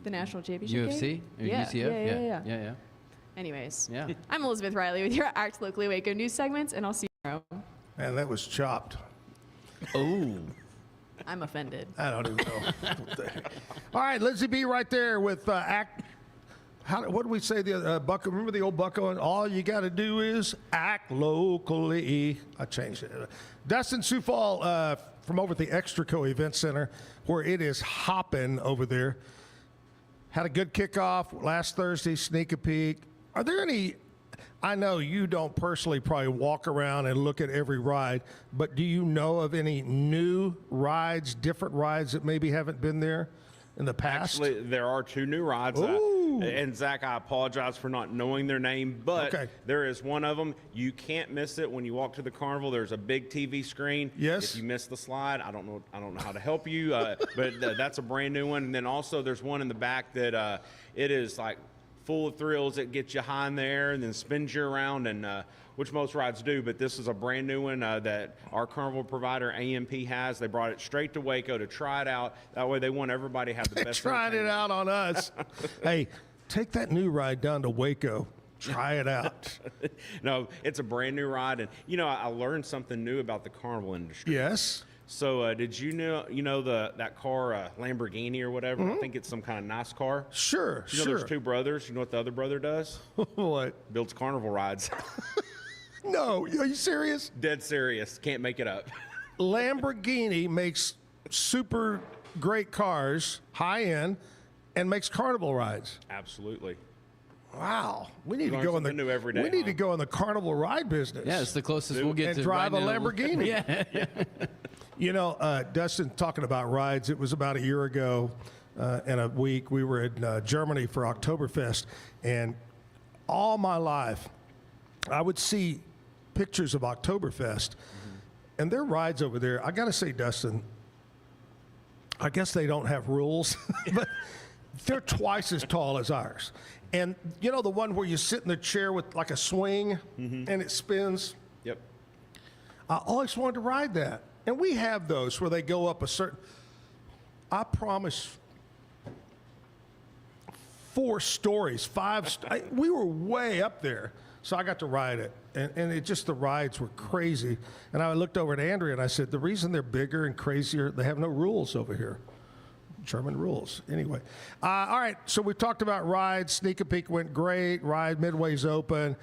the national championship UFC? game? Or Yeah, UCF? yeah. Anyways, Yeah. I'm Elizabeth Riley with your Act Locally Waco news segments, and I'll see you tomorrow. Man, that was chopped. Oh. I'm offended. I don't even know. All right, Lizzie B right there with Act. What do we say? The Bucko. Remember the old Bucko? And all you got to do is act locally. I changed it. Dustin Coufal from over at the ExtraCo Event Center, where it is hopping over there. Had a good kickoff last Thursday. Sneak a peek. Are there any? I know you don't personally probably walk around and look at every ride, but do you know of any new rides, different rides that maybe haven't been there in the past? Actually, there are 2 new rides. And Zach, I apologize for not knowing their name, but there is one of them. You can't miss it when you walk to the carnival. There's a big TV screen. Yes. If you miss the slide, I don't know how to help you, but that's a brand new one. And then also there's one in the back that it is like full of thrills that gets you high in there and then spins you around, and which most rides do, but this is a brand new one that our carnival provider AMP has. They brought it straight to Waco to try it out. That way they want everybody to have the best. Trying it out on us. Hey, take that new ride down to Waco. Try it out. No, it's a brand new ride, and I learned something new about the carnival industry. Yes. So did you know that car Lamborghini or whatever? I think it's some kind of nice car. Sure, You know there's 2 brothers. You know what the other brother does? What? Builds carnival rides. No, are you serious? Dead serious. Can't make it up. Lamborghini makes super great cars, high end, and makes carnival rides. Absolutely. Wow, we need to Learn go in the something new every day, we need to go in the carnival ride business. Yeah, it's the closest we'll get and to drive a riding Lamborghini. Yeah. Dustin, talking about rides, it was about a year ago in a week. We were in Germany for Oktoberfest, and all my life, I would see pictures of Oktoberfest, and their rides over there. I got to say, Dustin, I guess they don't have rules, but they're twice as tall as ours. And the one where you sit in the chair with like a swing and it spins? Yep. I always wanted to ride that. And we have those where they go up a certain, I promise, 4 stories, 5, we were way up there. So I got to ride it. And it just, the rides were crazy. And I looked over at Andrea and I said, the reason they're bigger and crazier, they have no rules over here. German rules. Anyway. All right, so we talked about rides. Sneak a Peek went great. Ride Midway's open.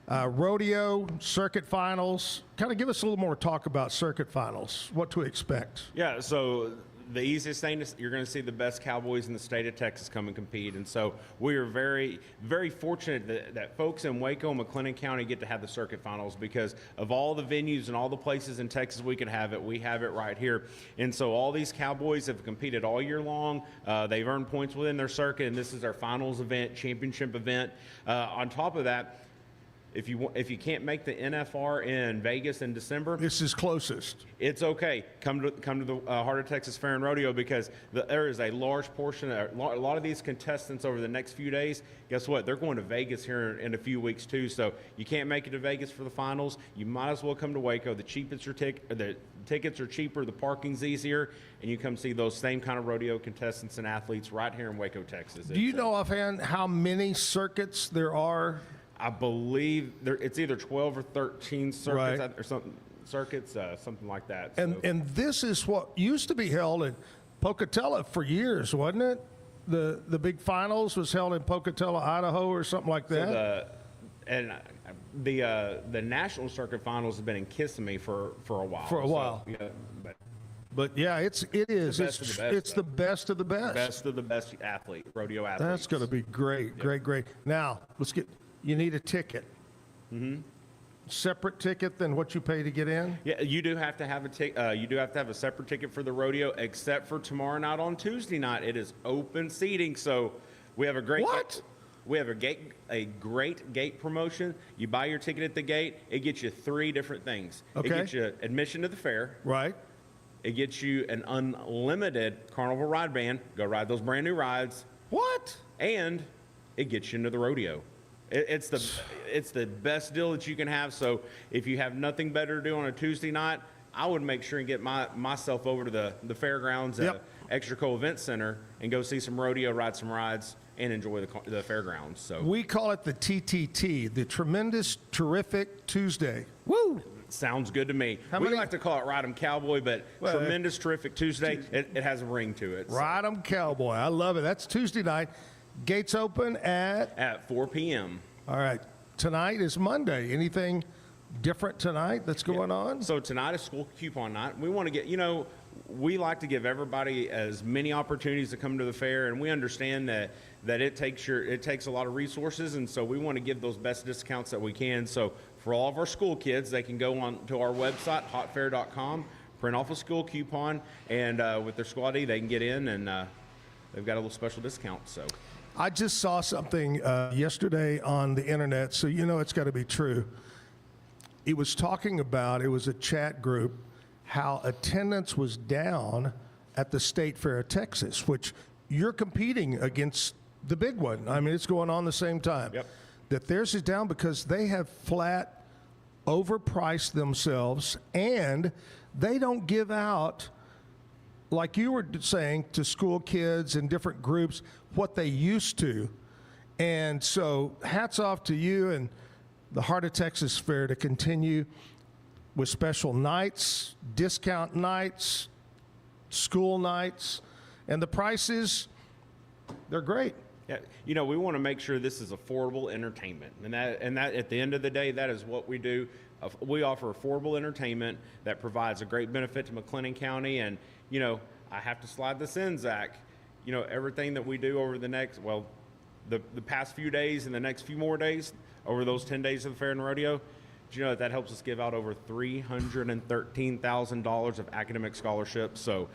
Rodeo, circuit finals. Kind of give us a little more talk about circuit finals, what to expect. Yeah, so the easiest thing is you're going to see the best cowboys in the state of Texas come and compete. And so we are very, very fortunate that folks in Waco and McLennan County get to have the circuit finals, because of all the venues and all the places in Texas we could have it, we have it right here. And so all these cowboys have competed all year long. They've earned points within their circuit, and this is our finals event, championship event. On top of that, If you can't make the NFR in Vegas in December, this is closest. It's okay. Come to the Heart of Texas Fair and Rodeo, because there is a large portion, a lot of these contestants over the next few days. Guess what? They're going to Vegas here in a few weeks too. So you can't make it to Vegas for the finals. You might as well come to Waco. The tickets are cheaper. The parking's easier, and you come see those same kind of rodeo contestants and athletes right here in Waco, Texas. Do you know offhand how many circuits there are? I believe it's either 12 or 13 circuits, Right. or something. Something like that. And this is what used to be held in Pocatello for years, wasn't it? The big finals was held in Pocatello, Idaho, or something like that. The national circuit finals have been in Kissimmee for a while. For a while. Yeah, but yeah, it is. The best of the best, It's the best of the best. Best of the best rodeo athletes. That's going to be great, great. Now you need a ticket. Mm-hmm. Separate ticket than what you pay to get in? Yeah, you do have to have a ticket. You do have to have a separate ticket for the rodeo, except for tomorrow night on Tuesday night. It is open seating, so we have a great. What? We have a great gate promotion. You buy your ticket at the gate. It gets you 3 different things. Okay. It gets you admission to the fair. Right. It gets you an unlimited carnival ride band. Go ride those brand new rides. What? And it gets you into the rodeo. It's the best deal that you can have. So if you have nothing better to do on a Tuesday night, I would make sure and get myself over to the fairgrounds at ExtraCo Event Center and go see some rodeo, ride some rides, and enjoy the fairgrounds. So we call it the TTT, the Tremendous Terrific Tuesday. Woo! Sounds good to me. We like to call it Ride 'em Cowboy, but Tremendous Terrific Tuesday, it has a ring to it. Ride 'em Cowboy. I love it. That's Tuesday night. Gates open at 4 p.m. All right. Tonight is Monday. Anything different tonight that's going on? So tonight is school coupon night. We want to get, we like to give everybody as many opportunities to come to the fair, and we understand that it takes a lot of resources, and so we want to give those best discounts that we can. So for all of our school kids, they can go on to our website, hotfair.com, print off a school coupon, and with their school ID, they can get in, and they've got a little special discount. So I just saw something yesterday on the internet, so it's got to be true. It was talking about, it was a chat group, how attendance was down at the State Fair of Texas, which you're competing against the big one. I mean, it's going on the same time. Yep. That theirs is down because they have flat overpriced themselves, and they don't give out, like you were saying, to school kids and different groups what they used to. And so hats off to you and the Heart of Texas Fair to continue with special nights, discount nights, school nights, and the prices, they're great. Yeah, we want to make sure this is affordable entertainment, and that at the end of the day, that is what we do. We offer affordable entertainment that provides a great benefit to McLennan County, and I have to slide this in, Zach. Everything that we do over the past few days and the next few more days, over those 10 days of the fair and rodeo, do you know that helps us give out over $313,000 of academic scholarships? So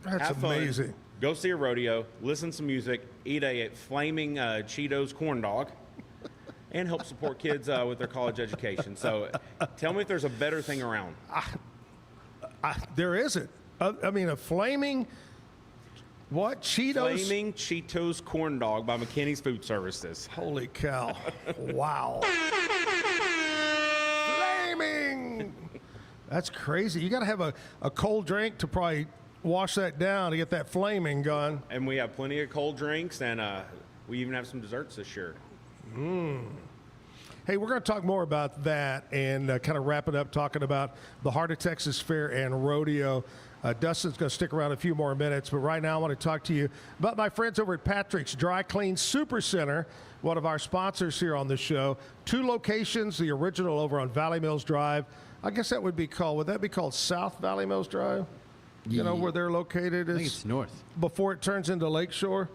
that's have fun, amazing. Go see a rodeo, listen to some music, eat a flaming Cheetos corn dog, and help support kids with their college education. So tell me if there's a better thing around. There isn't. I mean, a flaming, what, Cheetos? Flaming Cheetos corn dog by McKinney's Food Services. Holy cow. Wow. Flaming. That's crazy. You got to have a cold drink to probably wash that down to get that flaming going. And we have plenty of cold drinks, and we even have some desserts this year. Hey, we're going to talk more about that and kind of wrap it up talking about the Heart of Texas Fair and Rodeo. Dustin's going to stick around a few more minutes, but right now I want to talk to you about my friends over at Patrick's Dry Clean Super Center, one of our sponsors here on the show. 2 locations, the original over on Valley Mills Drive. I guess that would be called South Valley Mills Drive? Where they're located? I think it's north. Before it turns into Lakeshore?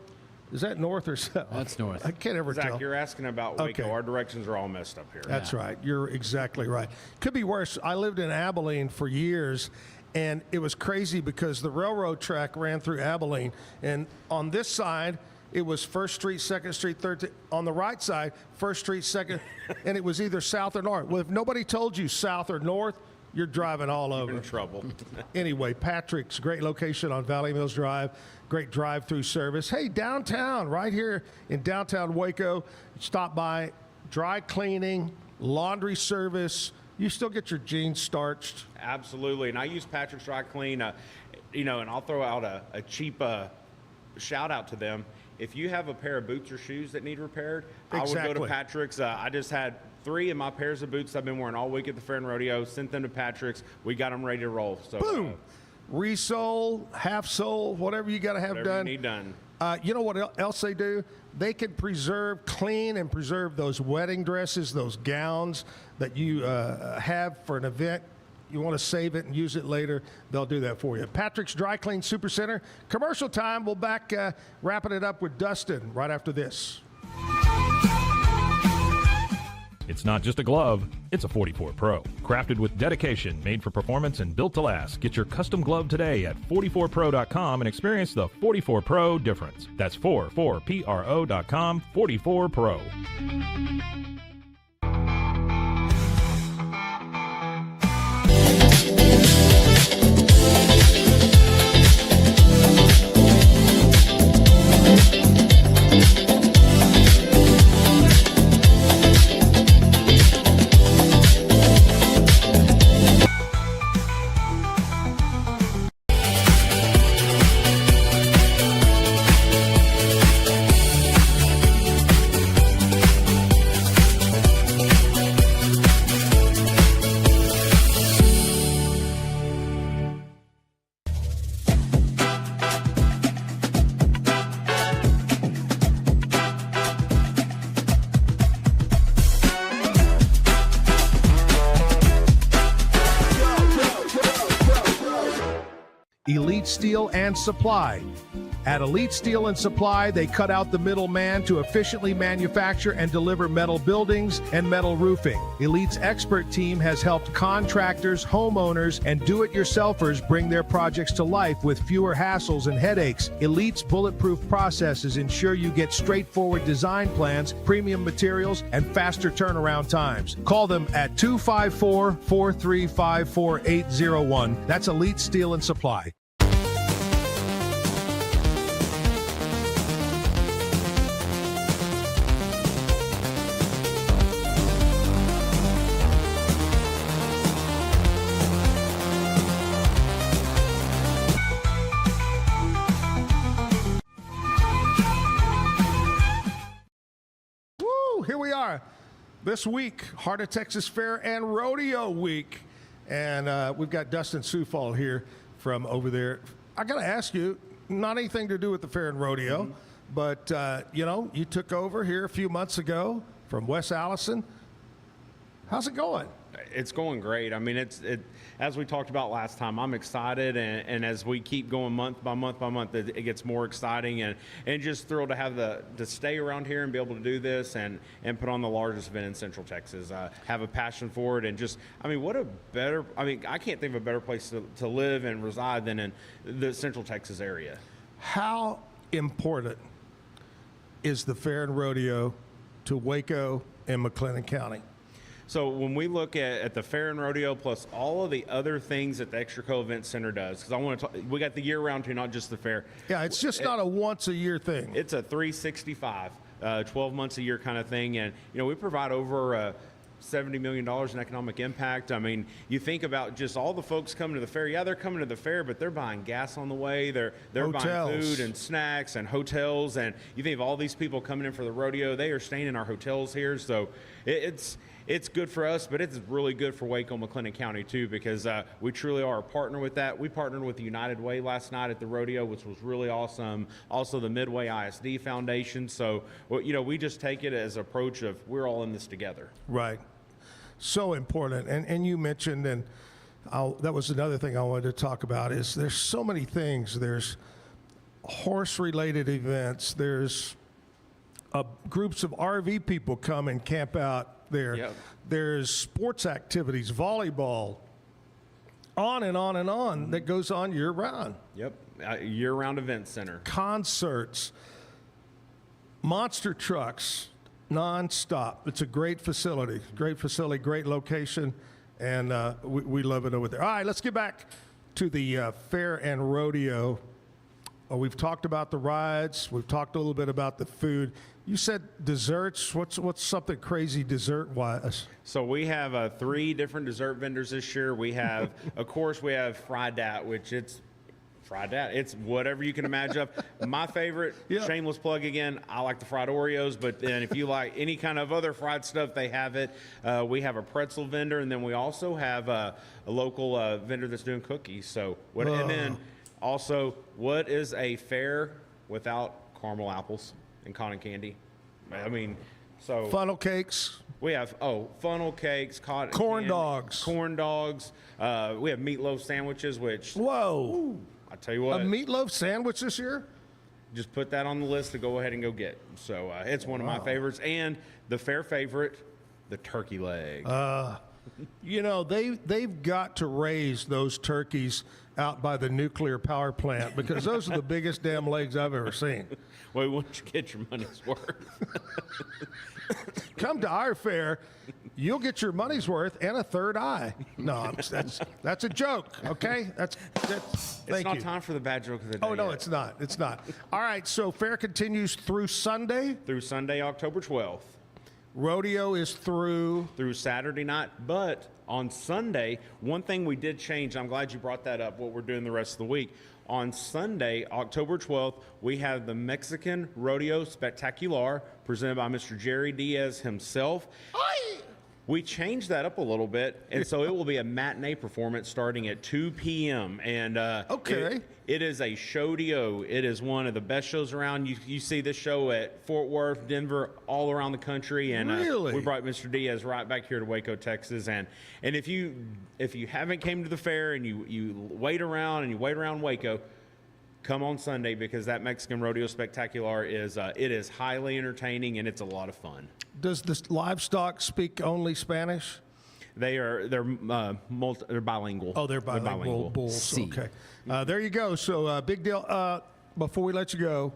Is that north or south? That's north. I can't ever Zach, tell. you're asking about Waco. Okay. Our directions are all messed up here. That's right. You're exactly right. Could be worse. I lived in Abilene for years, and it was crazy because the railroad track ran through Abilene. And on this side, it was 1st Street, 2nd Street, 3rd Street. On the right side, 1st Street, 2nd, and it was either south or north. Well, if nobody told you south or north, you're driving all over. You're in trouble. Anyway, Patrick's great location on Valley Mills Drive, great drive-through service. Hey, downtown, right here in downtown Waco, stop by, dry cleaning, laundry service. You still get your jeans starched. Absolutely, and I use Patrick's Dry Clean, and I'll throw out a cheap shout out to them. If you have a pair of boots or shoes that need repaired, I would go to Patrick's. I just had 3 of my pairs of boots I've been wearing all week at the fair and rodeo, sent them to Patrick's. We got them ready to roll. So boom, resole, half sole, whatever you got to have whatever done. You need done. You know what else they do? They can clean and preserve those wedding dresses, those gowns that you have for an event. You want to save it and use it later, they'll do that for you. Patrick's Dry Clean Super Center. Commercial time. We'll back wrapping it up with Dustin right after this. It's not just a glove, it's a 44 Pro. Crafted with dedication, made for performance, and built to last. Get your custom glove today at 44pro.com and experience the 44 Pro difference. That's 44pro.com, 44 Pro. Elite Steel and Supply. At Elite Steel and Supply, they cut out the middleman to efficiently manufacture and deliver metal buildings and metal roofing. Elite's expert team has helped contractors, homeowners, and do-it-yourselfers bring their projects to life with fewer hassles and headaches. Elite's bulletproof processes ensure you get straightforward design plans, premium materials, and faster turnaround times. Call them at 254-435-4801. That's Elite Steel and Supply. Here we are this week, Heart of Texas Fair and Rodeo Week. And we've got Dustin Coufal here from over there. I got to ask you, not anything to do with the fair and rodeo, but, you took over here a few months ago from Wes Allison. How's it going? It's going great. I mean, as we talked about last time, I'm excited, and as we keep going month by month by month, it gets more exciting, and just thrilled to have to stay around here and be able to do this and put on the largest event in Central Texas. Have a passion for it, and I can't think of a better place to live and reside than in the Central Texas area. How important is the fair and rodeo to Waco and McLennan County? So when we look at the fair and rodeo plus all of the other things that the ExtraCo Event Center does, because we got the year-round too, not just the fair. Yeah, it's just not a once-a-year thing. It's a 365, 12 months a year kind of thing, and we provide over $70 million in economic impact. I mean, you think about just all the folks coming to the fair. Yeah, they're coming to the fair, but they're buying gas on the way. They're buying food and snacks and hotels. And you think of all these people coming in for the rodeo, they are staying in our hotels here. So it's good for us, but it's really good for Waco, McLennan County too, because we truly are a partner with that. We partnered with the United Way last night at the rodeo, which was really awesome. Also the Midway ISD Foundation. So, we just take it as an approach of we're all in this together. Right. So important. And you mentioned, and that was another thing I wanted to talk about, is there's so many things. There's horse-related events. There's groups of RV people come and camp out there. Yep. There's sports activities, volleyball, on and on and on, that goes on year-round. Yep, year-round event center. Concerts. monster trucks nonstop. It's a great facility, great location, and we love it over there. All right, let's get back to the fair and rodeo. We've talked about the rides. We've talked a little bit about the food. You said desserts. What's something crazy dessert-wise? So we have 3 different dessert vendors this year. We have, of course, we have fried dat, which it's fried dat. It's whatever you can imagine. My favorite, shameless plug again, I like the fried Oreos, but then if you like any kind of other fried stuff, they have it. We have a pretzel vendor, and then we also have a local vendor that's doing cookies. So and then also, what is a fair without caramel apples and cotton candy? I mean, so funnel cakes. We have funnel cakes, corn dogs. We have meatloaf sandwiches, which I tell you what, a meatloaf sandwich this year. Just put that on the list to go ahead and go get. So it's one of my favorites, and the fair favorite, the turkey leg. They've got to raise those turkeys out by the nuclear power plant because those are the biggest damn legs I've ever seen. Well, once you get your money's worth. Come to our fair, you'll get your money's worth and a third eye. No, that's a joke, okay? That's it's not time for the bad joke of the day. Oh, no, yet. it's not. It's not. All right, so fair continues through Sunday? Through Sunday, October 12th. Rodeo is through Saturday night, but on Sunday, one thing we did change, I'm glad you brought that up, what we're doing the rest of the week. On Sunday, October 12th, we have the Mexican Rodeo Spectacular presented by Mr. Jerry Diaz himself. We changed that up a little bit, and so it will be a matinee performance starting at 2 p.m. And it is a show-dio. It is one of the best shows around. You see this show at Fort Worth, Denver, all around the country. And we brought Mr. Diaz right back here to Waco, Texas. And if you haven't came to the fair and you wait around Waco, come on Sunday because that Mexican Rodeo Spectacular is highly entertaining and it's a lot of fun. Does the livestock speak only Spanish? They're bilingual. Oh, they're bilingual bulls. Okay, there you go. So big deal. Before we let you go,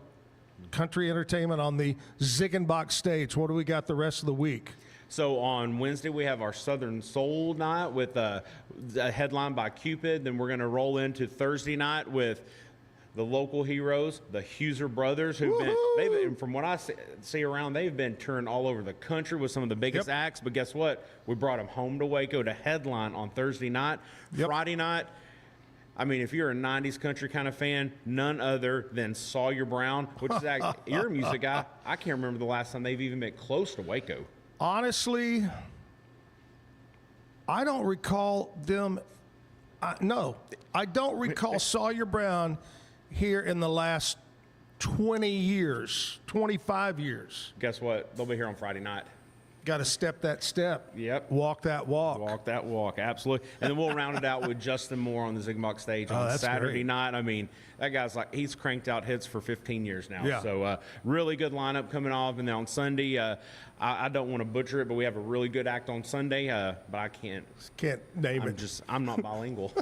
country entertainment on the Ziegenbach stage. What do we got the rest of the week? So on Wednesday, we have our Southern Soul Night with a headline by Cupid. Then we're going to roll into Thursday night with the local heroes, the Huser brothers, from what I see around, they've been touring all over the country with some of the biggest acts. But guess what? We brought them home to Waco to headline on Thursday night. Friday night, I mean, if you're a 90s country kind of fan, none other than Sawyer Brown, which is you're a music guy. I can't remember the last time they've even been close to Waco. Honestly, I don't recall them. No, I don't recall Sawyer Brown here in the last 20 years, 25 years. Guess what? They'll be here on Friday night. Got to step that step. Yep. Walk that walk. Walk that walk, absolutely. And then we'll round it out with Justin Moore on the Ziegenbach stage on Saturday night. I mean, that guy's he's cranked out hits for 15 years now. Yeah. So really good lineup coming off. And then on Sunday, I don't want to butcher it, but we have a really good act on Sunday, but I can't name it. I'm not bilingual.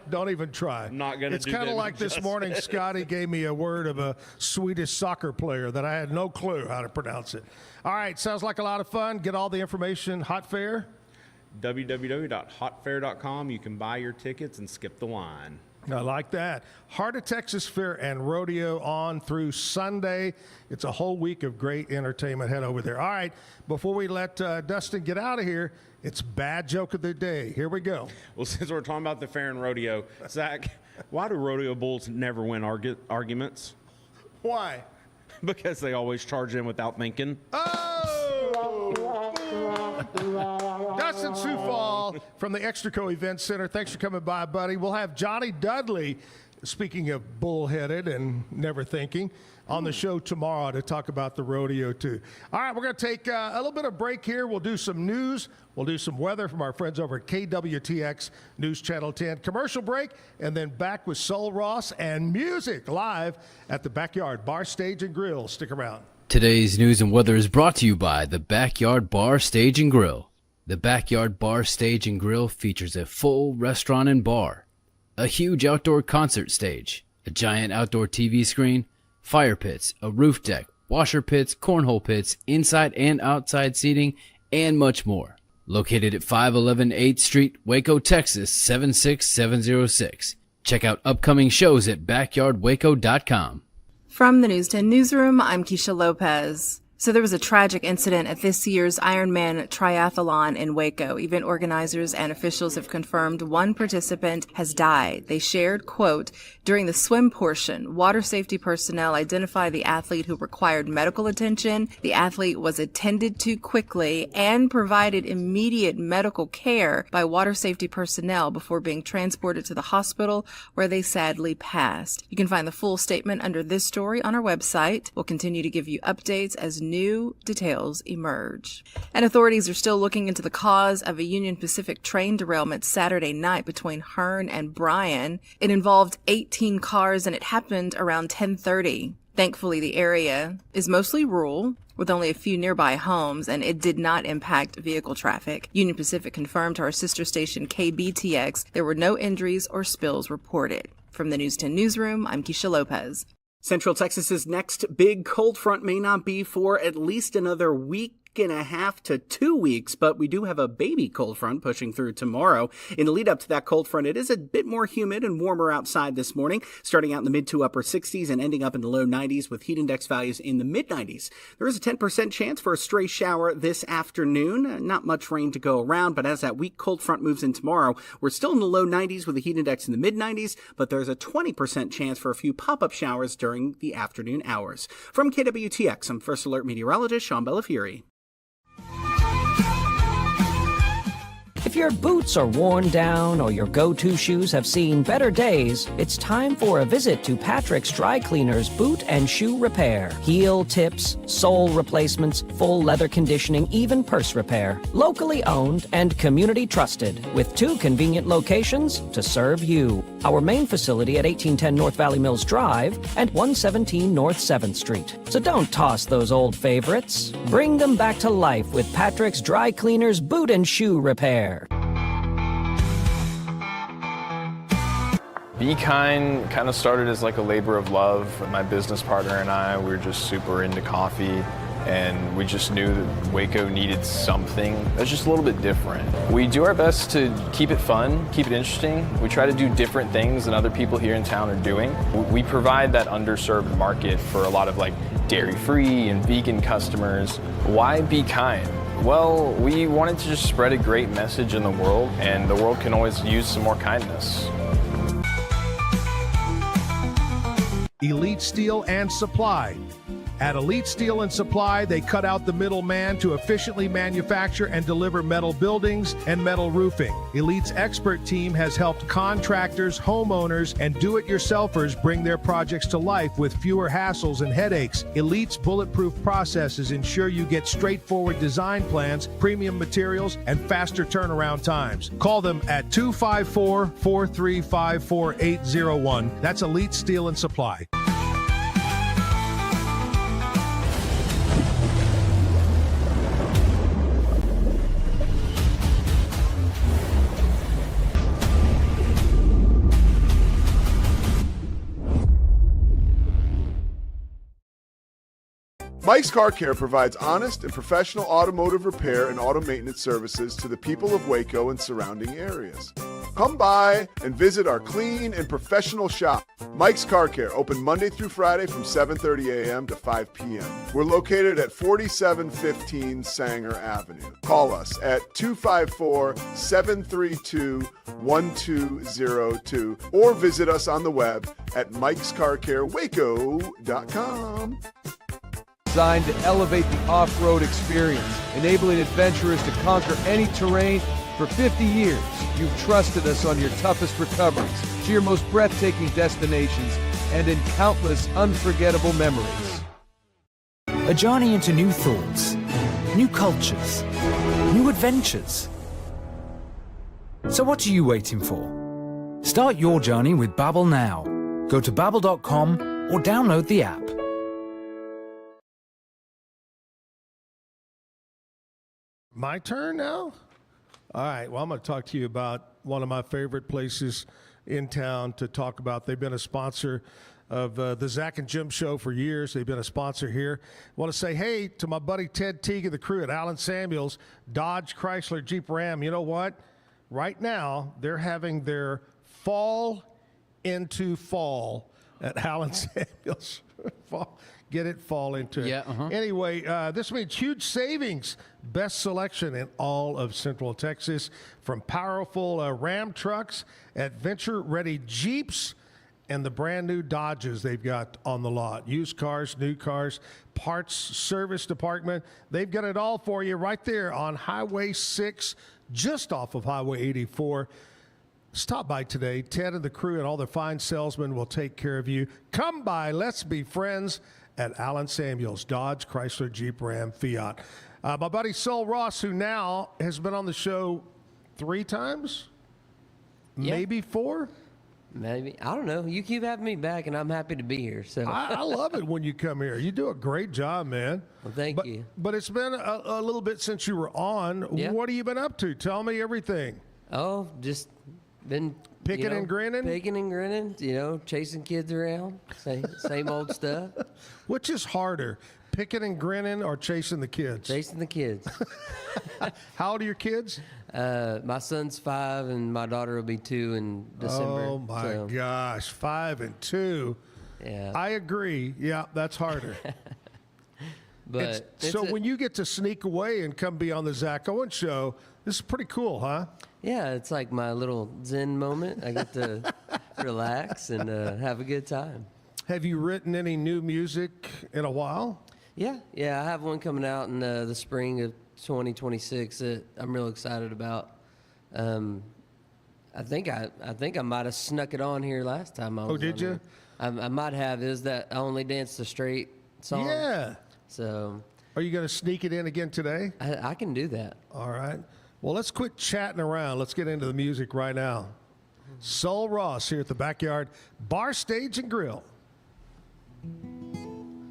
Don't even try. I'm not going to do that. It's kind of like this morning, Scotty gave me a word of a Swedish soccer player that I had no clue how to pronounce it. All right, sounds like a lot of fun. Get all the information. Hot Fair? www.hotfair.com. You can buy your tickets and skip the line. I like that. Heart of Texas Fair and Rodeo on through Sunday. It's a whole week of great entertainment. Head over there. All right, before we let Dustin get out of here, it's Bad Joke of the Day. Here we go. Well, since we're talking about the fair and rodeo, Zach, why do rodeo bulls never win arguments? Why? Because they always charge in without thinking. Dustin Coufal from the ExtraCo Event Center. Thanks for coming by, buddy. We'll have Johnny Dudley, speaking of bullheaded and never thinking, on the show tomorrow to talk about the rodeo, too. All right, we're going to take a little bit of break here. We'll do some news. We'll do some weather from our friends over at KWTX News Channel 10. Commercial break, and then back with Sul Ross and music live at the Backyard Bar, Stage, and Grill. Stick around. Today's news and weather is brought to you by the Backyard Bar, Stage, and Grill. The Backyard Bar, Stage, and Grill features a full restaurant and bar, a huge outdoor concert stage, a giant outdoor TV screen, fire pits, a roof deck, washer pits, cornhole pits, inside and outside seating, and much more. Located at 511 8th Street, Waco, Texas, 76706. Check out upcoming shows at backyardwaco.com. From the News 10 Newsroom, I'm Keisha Lopez. So there was a tragic incident at this year's Ironman Triathlon in Waco. Event organizers and officials have confirmed one participant has died. They shared, quote, during the swim portion, water safety personnel identified the athlete who required medical attention. The athlete was attended to quickly and provided immediate medical care by water safety personnel before being transported to the hospital where they sadly passed. You can find the full statement under this story on our website. We'll continue to give you updates as new details emerge. And authorities are still looking into the cause of a Union Pacific train derailment Saturday night between Hearn and Bryan. It involved 18 cars and it happened around 10:30. Thankfully, the area is mostly rural with only a few nearby homes, and it did not impact vehicle traffic. Union Pacific confirmed to our sister station KBTX there were no injuries or spills reported. From the News 10 Newsroom, I'm Keisha Lopez. Central Texas's next big cold front may not be for at least another week and a half to 2 weeks, but we do have a baby cold front pushing through tomorrow. In the lead up to that cold front, it is a bit more humid and warmer outside this morning, starting out in the mid to upper 60s and ending up in the low 90s with heat index values in the mid 90s. There is a 10% chance for a stray shower this afternoon. Not much rain to go around, but as that weak cold front moves in tomorrow, we're still in the low 90s with a heat index in the mid 90s, but there's a 20% chance for a few pop-up showers during the afternoon hours. From KWTX, I'm First Alert meteorologist Sean Bellafiore. If your boots are worn down or your go-to shoes have seen better days, it's time for a visit to Patrick's Dry Cleaners Boot and Shoe Repair. Heel tips, sole replacements, full leather conditioning, even purse repair. Locally owned and community trusted, with 2 convenient locations to serve you. Our main facility at 1810 North Valley Mills Drive and 117 North 7th Street. So don't toss those old favorites. Bring them back to life with Patrick's Dry Cleaners Boot and Shoe Repair. Be Kind kind of started as like a labor of love. My business partner and I, we were just super into coffee, and we just knew that Waco needed something that's just a little bit different. We do our best to keep it fun, keep it interesting. We try to do different things than other people here in town are doing. We provide that underserved market for a lot of like dairy-free and vegan customers. Why Be Kind? Well, we wanted to just spread a great message in the world, and the world can always use some more kindness. Elite Steel and Supply. At Elite Steel and Supply, they cut out the middleman to efficiently manufacture and deliver metal buildings and metal roofing. Elite's expert team has helped contractors, homeowners, and do-it-yourselfers bring their projects to life with fewer hassles and headaches. Elite's bulletproof processes ensure you get straightforward design plans, premium materials, and faster turnaround times. Call them at 254-435-4801. That's Elite Steel and Supply. Mike's Car Care provides honest and professional automotive repair and auto maintenance services to the people of Waco and surrounding areas. Come by and visit our clean and professional shop. Mike's Car Care, open Monday through Friday from 7:30 a.m. to 5 p.m. We're located at 4715 Sanger Avenue. Call us at 254-732-1202 or visit us on the web at mikescarcarewaco.com. Designed to elevate the off-road experience, enabling adventurers to conquer any terrain. For 50 years, you've trusted us on your toughest recoveries, to your most breathtaking destinations, and in countless unforgettable memories. A journey into new thoughts, new cultures, new adventures. So what are you waiting for? Start your journey with Babbel now. Go to babbel.com or download the app. My turn now? All right, well, I'm going to talk to you about one of my favorite places in town to talk about. They've been a sponsor of the Zack and Jim Show for years. They've been a sponsor here. I want to say hey to my buddy Ted Teague and the crew at Allen Samuels, Dodge, Chrysler, Jeep, Ram. You know what? Right now, they're having their fall into fall at Allen Samuels. Get it, fall into it. Yeah, Anyway, this means huge savings. Best selection in all of Central Texas, from powerful Ram trucks, adventure-ready Jeeps, and the brand-new Dodges they've got on the lot. Used cars, new cars, parts, service department. They've got it all for you right there on Highway 6, just off of Highway 84. Stop by today. Ted and the crew and all their fine salesmen will take care of you. Come by. Let's be friends at Allen Samuels, Dodge, Chrysler, Jeep, Ram, Fiat. My buddy Sul Ross, who now has been on the show 3 times, maybe 4. Maybe. I don't know. You keep having me back, and I'm happy to be here. So I love it when you come here. You do a great job, man. Well, thank you. But it's been a little bit since you were on. Yeah. What have you been up to? Tell me everything. Oh, just been picking and grinning? Picking and grinning, chasing kids around. Same old stuff. Which is harder, picking and grinning or chasing the kids? Chasing the kids. How old are your kids? My son's 5 and my daughter will be 2 in December. Oh, my gosh. 5 and 2. Yeah. I agree. Yeah, that's harder. But so when you get to sneak away and come be on the Zack Owen Show, this is pretty cool, huh? Yeah, it's like my little Zen moment. I get to relax and have a good time. Have you written any new music in a while? Yeah. I have one coming out in the spring of 2026 that I'm real excited about. I think I might have snuck it on here last time I was. Oh, did you? I might have. Is that I Only Dance the Straight song? Yeah. So. Are you going to sneak it in again today? I can do that. All right. Well, let's quit chatting around. Let's get into the music right now. Sul Ross here at the Backyard Bar, Stage, and Grill.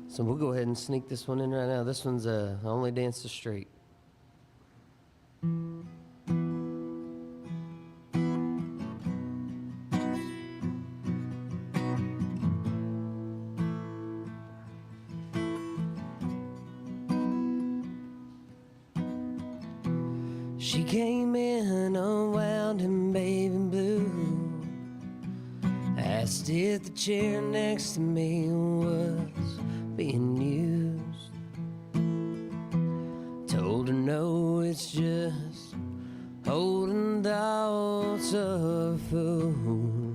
So we'll go ahead and sneak this one in right now. This one's Only Dance the Straight. She came in unwound and baby blue, asked if the chair next to me was being used. Told her no, it's just holding thoughts of a fool.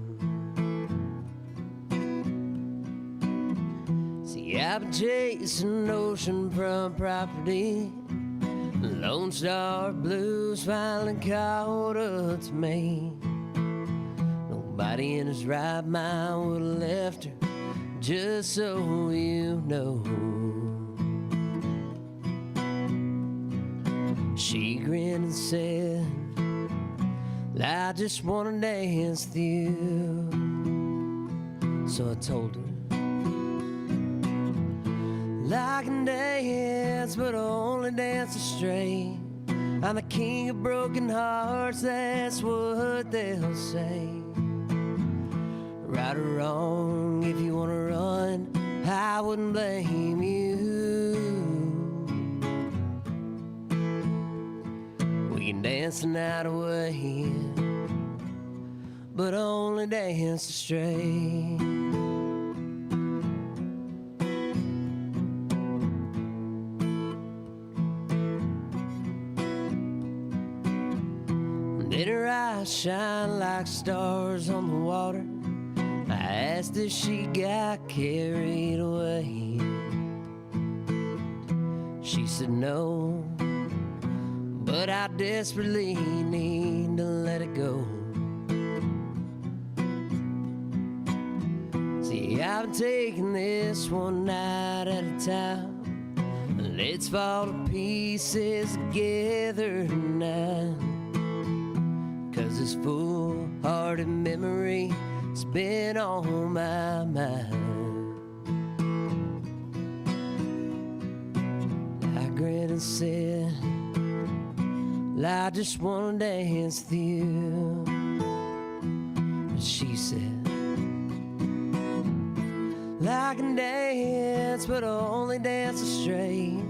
See, I've been chasing oceanfront property, Lone Star blues finally caught up to me. Nobody in his right mind would have left her, just so you know. She grinned and said, I just wanna dance with you. So I told her, I can dance, but I only dance straight. I'm the king of broken hearts, that's what they'll say. Right or wrong, if you wanna run, I wouldn't blame you. We can dance the night away, but I only dance straight. Then her eyes shine like stars on the water. I asked if she got carried away. She said no, but I desperately need to let it go. See, I've been taking this one night at a time. Let's fall to pieces together tonight. 'Cause this full-hearted memory has been on my mind. I grinned and said, I just wanna dance with you. And she said, I can dance, but I only dance straight.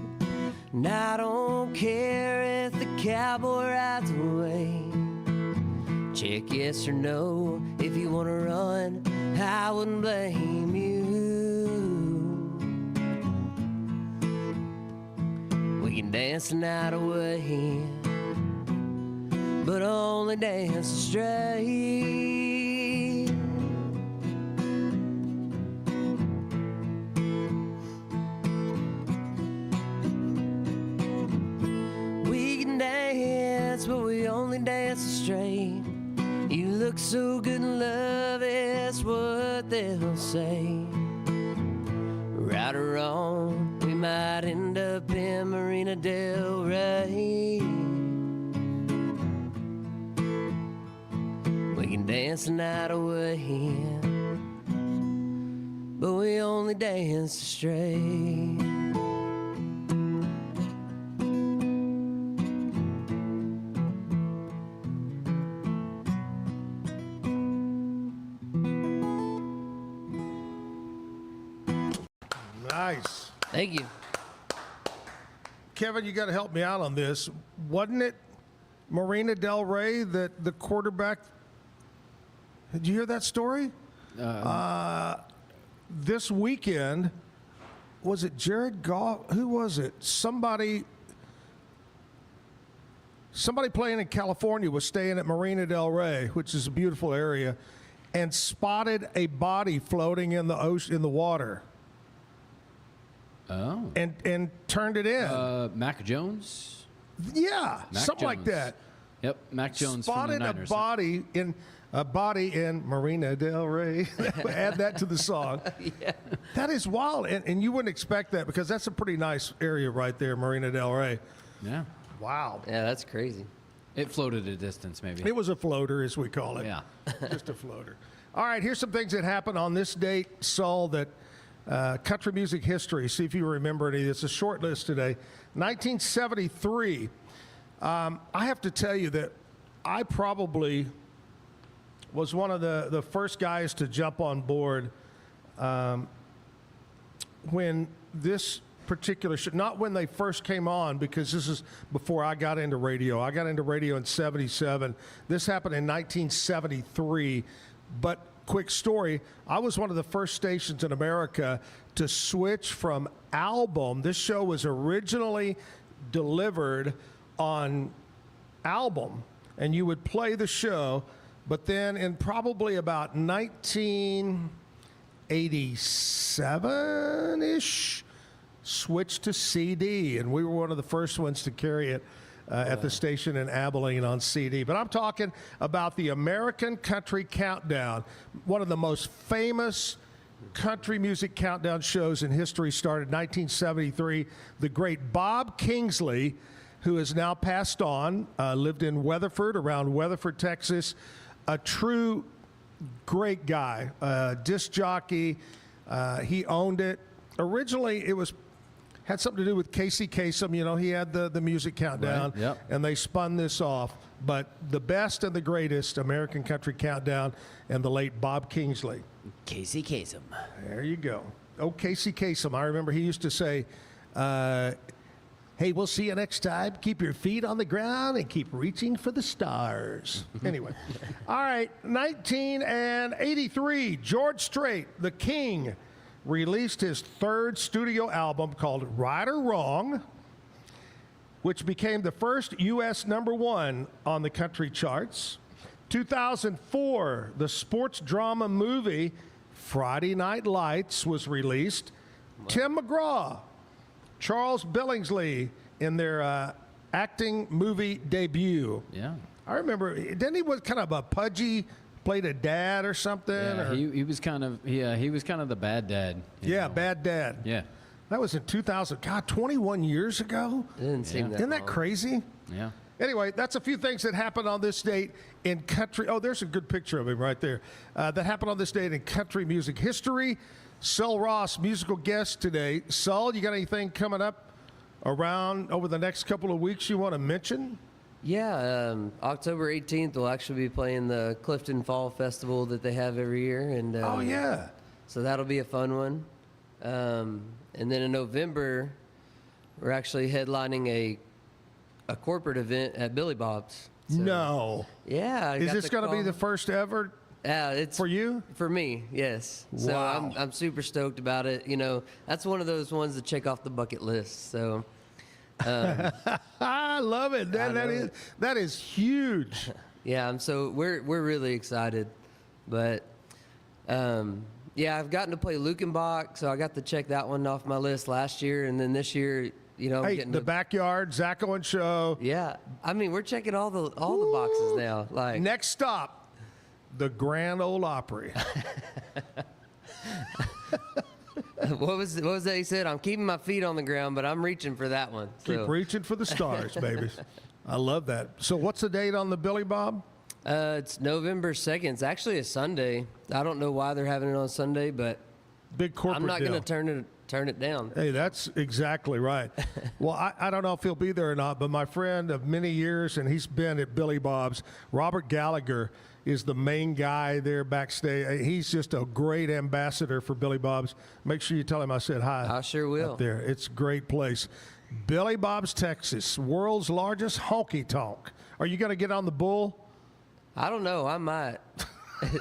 And I don't care if the cowboy rides away. Check yes or no if you want to run, I wouldn't blame you. We can dance the night away, but only dance straight. We can dance, but we only dance straight. You look so good in love, is what they'll say. Right or wrong, we might end up in Marina del Rey. We can dance the night away, but we only dance straight. Nice. Thank you. Kevin, you got to help me out on this. Wasn't it Marina del Rey that the quarterback? Did you hear that story? This weekend, was it Jared Goff? Who was it? Somebody playing in California was staying at Marina del Rey, which is a beautiful area, and spotted a body floating in the ocean, in the water. Oh. And turned it in. Mac Jones? Yeah, Mac something Jones. like that. Yep, Mac Jones Spotted from the a Niners. body in Marina del Rey. Add that to the song. Yeah. That is wild, and you wouldn't expect that because that's a pretty nice area right there, Marina del Rey. Yeah. Wow. Yeah, that's crazy. It floated a distance, maybe. It was a floater, as we call it. Yeah. Just a floater. All right, here's some things that happened on this date, Sul, that country music history. See if you remember any. It's a short list today. 1973. I have to tell you that I probably was one of the first guys to jump on board when this particular show, not when they first came on, because this is before I got into radio. I got into radio in 77. This happened in 1973. But quick story, I was one of the first stations in America to switch from album. This show was originally delivered on album, and you would play the show, but then in probably about 1987-ish, switched to CD, and we were one of the first ones to carry it at the station in Abilene on CD. But I'm talking about the American Country Countdown, one of the most famous country music countdown shows in history. Started in 1973. The great Bob Kingsley, who has now passed on, lived in Weatherford, around Weatherford, Texas. A true great guy, disc jockey. He owned it. Originally, it had something to do with Casey Kasem. You know, he had the music countdown, Right, yep. and they spun this off. But the best and the greatest American Country Countdown, and the late Bob Kingsley. Casey Kasem. There you go. Oh, Casey Kasem. I remember he used to say, hey, we'll see you next time. Keep your feet on the ground and keep reaching for the stars. Anyway. All right, 1983, George Strait, the King, released his third studio album called Right or Wrong, which became the first U.S. #1 on the country charts. 2004, the sports drama movie Friday Night Lights was released. Tim McGraw, Charles Billingsley in their acting movie debut. Yeah. I remember, didn't he was kind of a pudgy, played a dad or something? Yeah, or? he was kind of the bad dad. you know. Bad dad. Yeah. That was in 2000. God, 21 years ago? It didn't seem that Isn't that long. crazy? Yeah. Anyway, that's a few things that happened on this date in country. Oh, there's a good picture of him right there. That happened on this date in country music history. Sul Ross, musical guest today. Sul, you got anything coming up around over the next couple of weeks you want to mention? Yeah, October 18th we'll actually be playing the Clifton Fall Festival that they have every year, and Oh, yeah. so that'll be a fun one. And then in November, we're actually headlining a corporate event at Billy Bob's. So, no. Yeah. I Is got this going to be the first ever? It's for you? For me, yes. So Wow. I'm super stoked about it. You know, that's one of those ones to check off the bucket list. So I love it. That is huge. Yeah, we're really excited. But yeah, I've gotten to play Lukenbach, so I got to check that one off my list last year, and then this year, you know, I'm getting the Backyard, Zack Owen Show. Yeah, I mean, we're checking all the boxes now. Like next stop, the Grand Ole Opry. What was that he said? I'm keeping my feet on the ground, but I'm reaching for that one. Keep reaching for the stars, baby. I love that. So what's the date on the Billy Bob? It's November 2nd. It's actually a Sunday. I don't know why they're having it on Sunday, but big corporate I'm not deal. going to turn it down. Hey, that's exactly right. Well, I don't know if he'll be there or not, but my friend of many years, and he's been at Billy Bob's, Robert Gallagher, is the main guy there backstage. He's just a great ambassador for Billy Bob's. Make sure you tell him I said hi. I sure will. Up there. It's a great place. Billy Bob's, Texas, world's largest honky tonk. Are you going to get on the bull? I don't know. I might.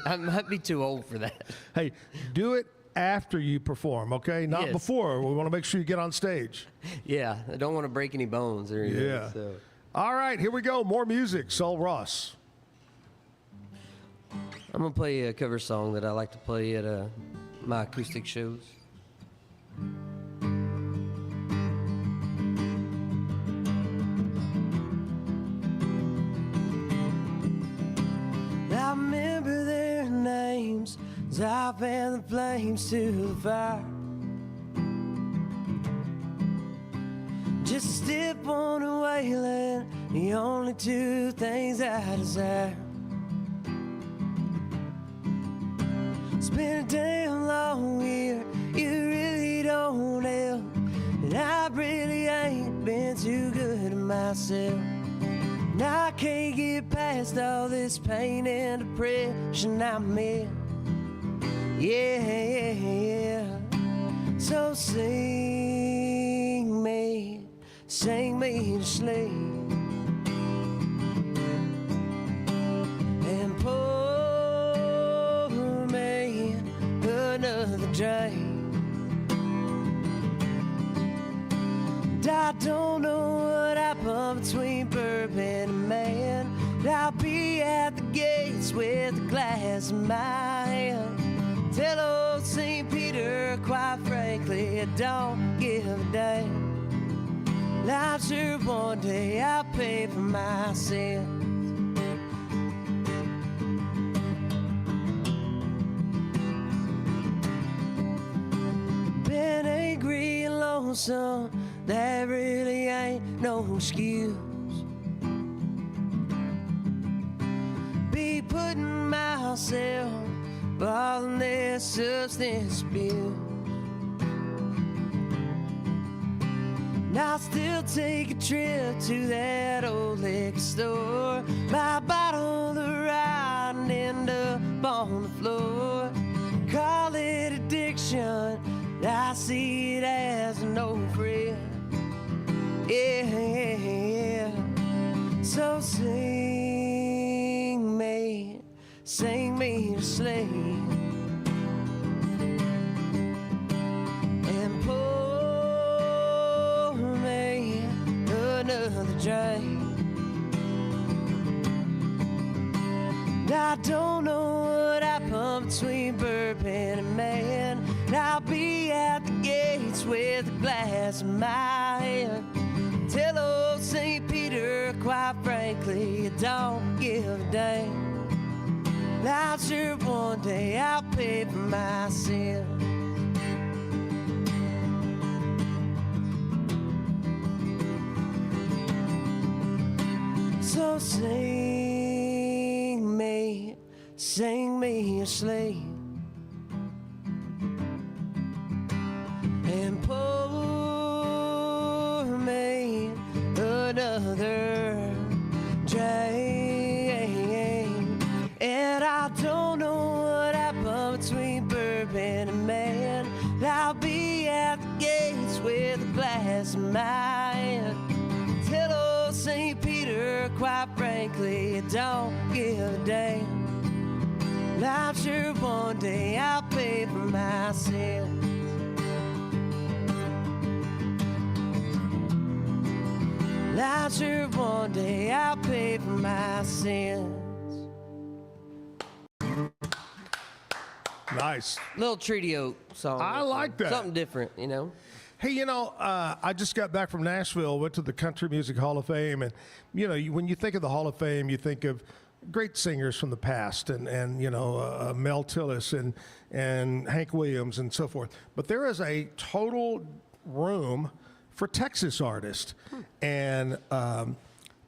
I might be too old for that. Hey, do it after you perform, okay? Not Yes. before. We want to make sure you get on stage. Yeah, I don't want to break any bones or anything. Yeah. So. All right, here we go. More music. Sul Ross. I'm going to play a cover song that I like to play at my acoustic shows. I remember their names as I fan the flames to the fire. Just a step on a wayland, the only two things I desire. It's been a damn long year, you really don't help, and I really ain't been too good to myself. And I can't get past all this pain and depression I'm in. Yeah. So sing me to sleep, and pour me another drink. And I don't know what happened between bourbon and man, but I'll be at the gates with a glass in my hand. Tell old St. Peter, quite frankly, I don't give a damn. And I'm sure one day I'll pay for my sins. Been angry and lonesome, that really ain't no excuse. Be putting myself all in this substance abuse. And I'll still take a trip to that old liquor store, buy a bottle of the ride and end up on the floor. Call it addiction, I see it as an old friend. Yeah. So sing me to sleep, and pour me another drink. And I don't know what happened between bourbon and man, and I'll be at the gates with a glass in my hand. Tell old St. Peter, quite frankly, I don't give a damn. I'm sure one day I'll pay for my sins. So sing me asleep, and pour me another drink. And I don't know what happened between bourbon and man, I'll be glass in my hand. Tell old St. Peter, quite frankly, it don't give a damn. I'm sure one day I'll pay for my sins. I'm sure one day I'll pay for my sins. Nice. Little Treaty song. I like that. Something different, you know. Hey, I just got back from Nashville, went to the Country Music Hall of Fame, and, when you think of the Hall of Fame, you think of great singers from the past, and Mel Tillis and Hank Williams and so forth. But there is a total room for Texas artists, and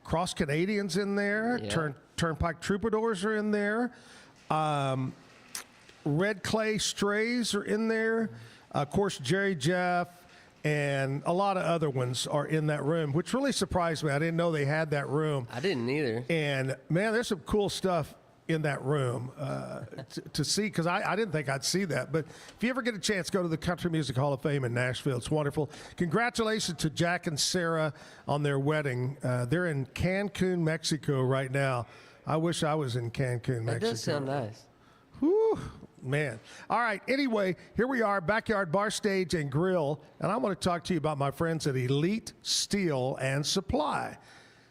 Cross Canadians in there, Yeah. Turnpike Troubadours are in there, Red Clay Strays are in there, of course Jerry Jeff, and a lot of other ones are in that room, which really surprised me. I didn't know they had that room. I didn't either. And man, there's some cool stuff in that room to see, because I didn't think I'd see that. But if you ever get a chance, go to the Country Music Hall of Fame in Nashville. It's wonderful. Congratulations to Jack and Sarah on their wedding. They're in Cancun, Mexico right now. I wish I was in Cancun, Mexico. That does sound nice. Whew, man. All right. Anyway, here we are, Backyard Bar, Stage, and Grill. And I want to talk to you about my friends at Elite Steel and Supply.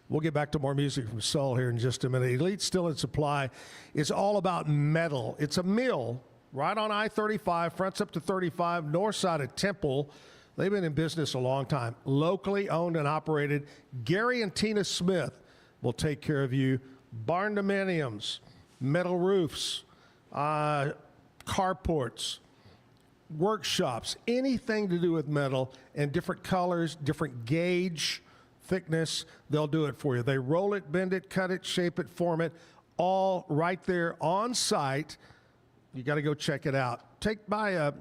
We'll get back to more music from Sul here in just a minute. Elite Steel and Supply is all about metal. It's a mill right on I-35, fronts up to 35, north side of Temple. They've been in business a long time. Locally owned and operated. Gary and Tina Smith will take care of you. Barn dominiums, metal roofs, carports, workshops, anything to do with metal, and different colors, different gauge, thickness, they'll do it for you. They roll it, bend it, cut it, shape it, form it, all right there on site. You got to go check it out. Take by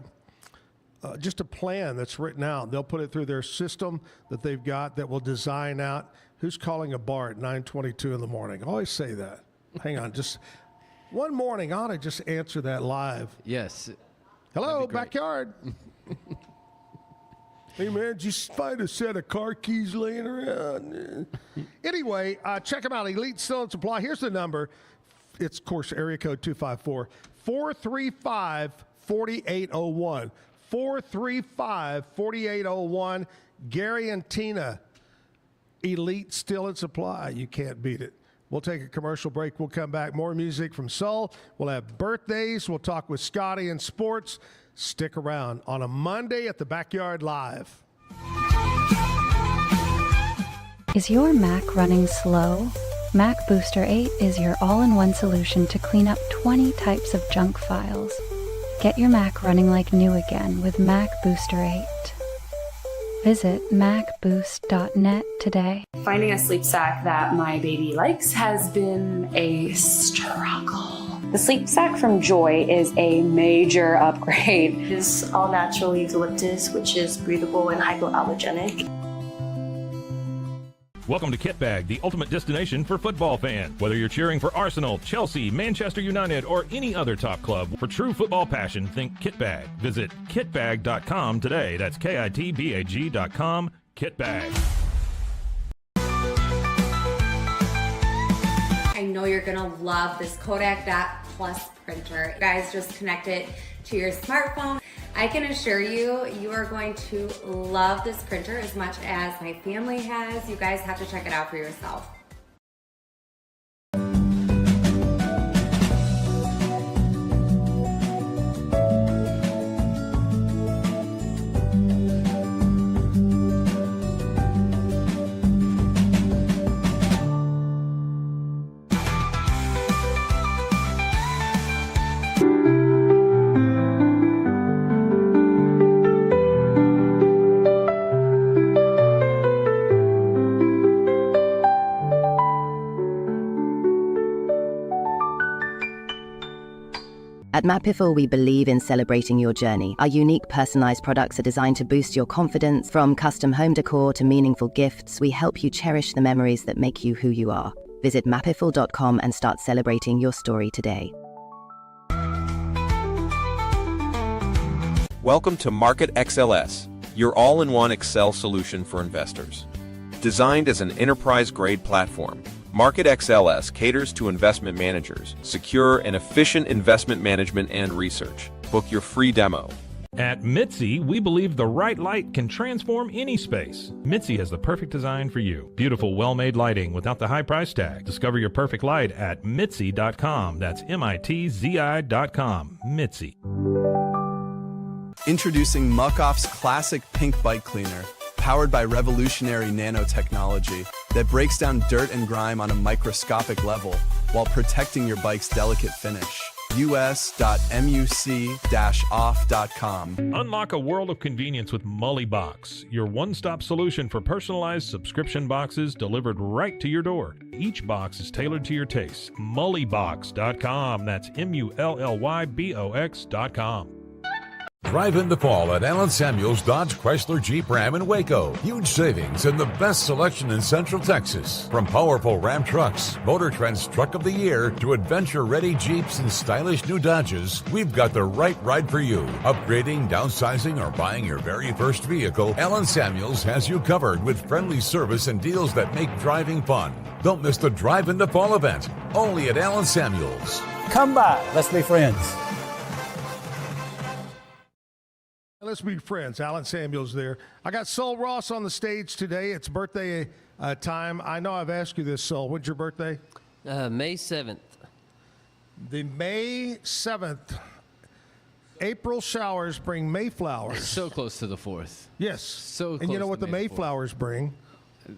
just a plan that's written out. They'll put it through their system that they've got that will design out who's calling a bar at 9:22 in the morning. I always say that. Hang on, just one morning, I ought to just answer that live. Yes. Hello, Backyard. Hey, man, did you find a set of car keys laying around? Anyway, check them out, Elite Steel and Supply. Here's the number. It's, of course, area code 254-435-4801. 435-4801. Gary and Tina, Elite Steel and Supply. You can't beat it. We'll take a commercial break. We'll come back. More music from Sul. We'll have birthdays. We'll talk with Scotty and sports. Stick around on a Monday at the Backyard Live. Is your Mac running slow? Mac Booster 8 is your all-in-one solution to clean up 20 types of junk files. Get your Mac running like new again with Mac Booster 8. Visit macboost.net today. Finding a sleep sack that my baby likes has been a struggle. The sleep sack from Joy is a major upgrade. It is all natural eucalyptus, which is breathable and hypoallergenic. Welcome to Kit Bag, the ultimate destination for football fans. Whether you're cheering for Arsenal, Chelsea, Manchester United, or any other top club, for true football passion, think Kit Bag. Visit kitbag.com today. That's kitbag.com. Kit Bag. I know you're gonna love this Kodak Dot Plus printer. You guys just connect it to your smartphone. I can assure you, you are going to love this printer as much as my family has. You guys have to check it out for yourself. At Mapiful, we believe in celebrating your journey. Our unique personalized products are designed to boost your confidence. From custom home decor to meaningful gifts, we help you cherish the memories that make you who you are. Visit mapiful.com and start celebrating your story today. Welcome to Market XLS, your all-in-one Excel solution for investors. Designed as an enterprise-grade platform, Market XLS caters to investment managers, secure and efficient investment management and research. Book your free demo. At Mitzi, we believe the right light can transform any space. Mitzi has the perfect design for you. Beautiful, well-made lighting without the high price tag. Discover your perfect light at Mitzi.com. That's MITZI.com. Mitzi. Introducing Muck-Off's classic pink bike cleaner, powered by revolutionary nanotechnology that breaks down dirt and grime on a microscopic level while protecting your bike's delicate finish. us.muc-off.com. Unlock a world of convenience with Mully Box, your one-stop solution for personalized subscription boxes delivered right to your door. Each box is tailored to your taste. Mullybox.com. That's MULLYBOX.com. Drive in the fall at Allen Samuels Dodge Chrysler Jeep Ram in Waco. Huge savings and the best selection in Central Texas. From powerful Ram trucks, Motor Trend's Truck of the Year, to adventure-ready Jeeps and stylish new Dodges, we've got the right ride for you. Upgrading, downsizing, or buying your very first vehicle, Allen Samuels has you covered with friendly service and deals that make driving fun. Don't miss the Drive in the Fall event, only at Allen Samuels. Come by, let's be friends. Let's be friends. Alan Samuels there. I got Sul Ross on the stage today. It's birthday time. I know I've asked you this, Sul. When's your birthday? May 7th. The May 7th. April showers bring Mayflowers. So close to the 4th. Yes. So close. And you know what to the May Mayflowers bring?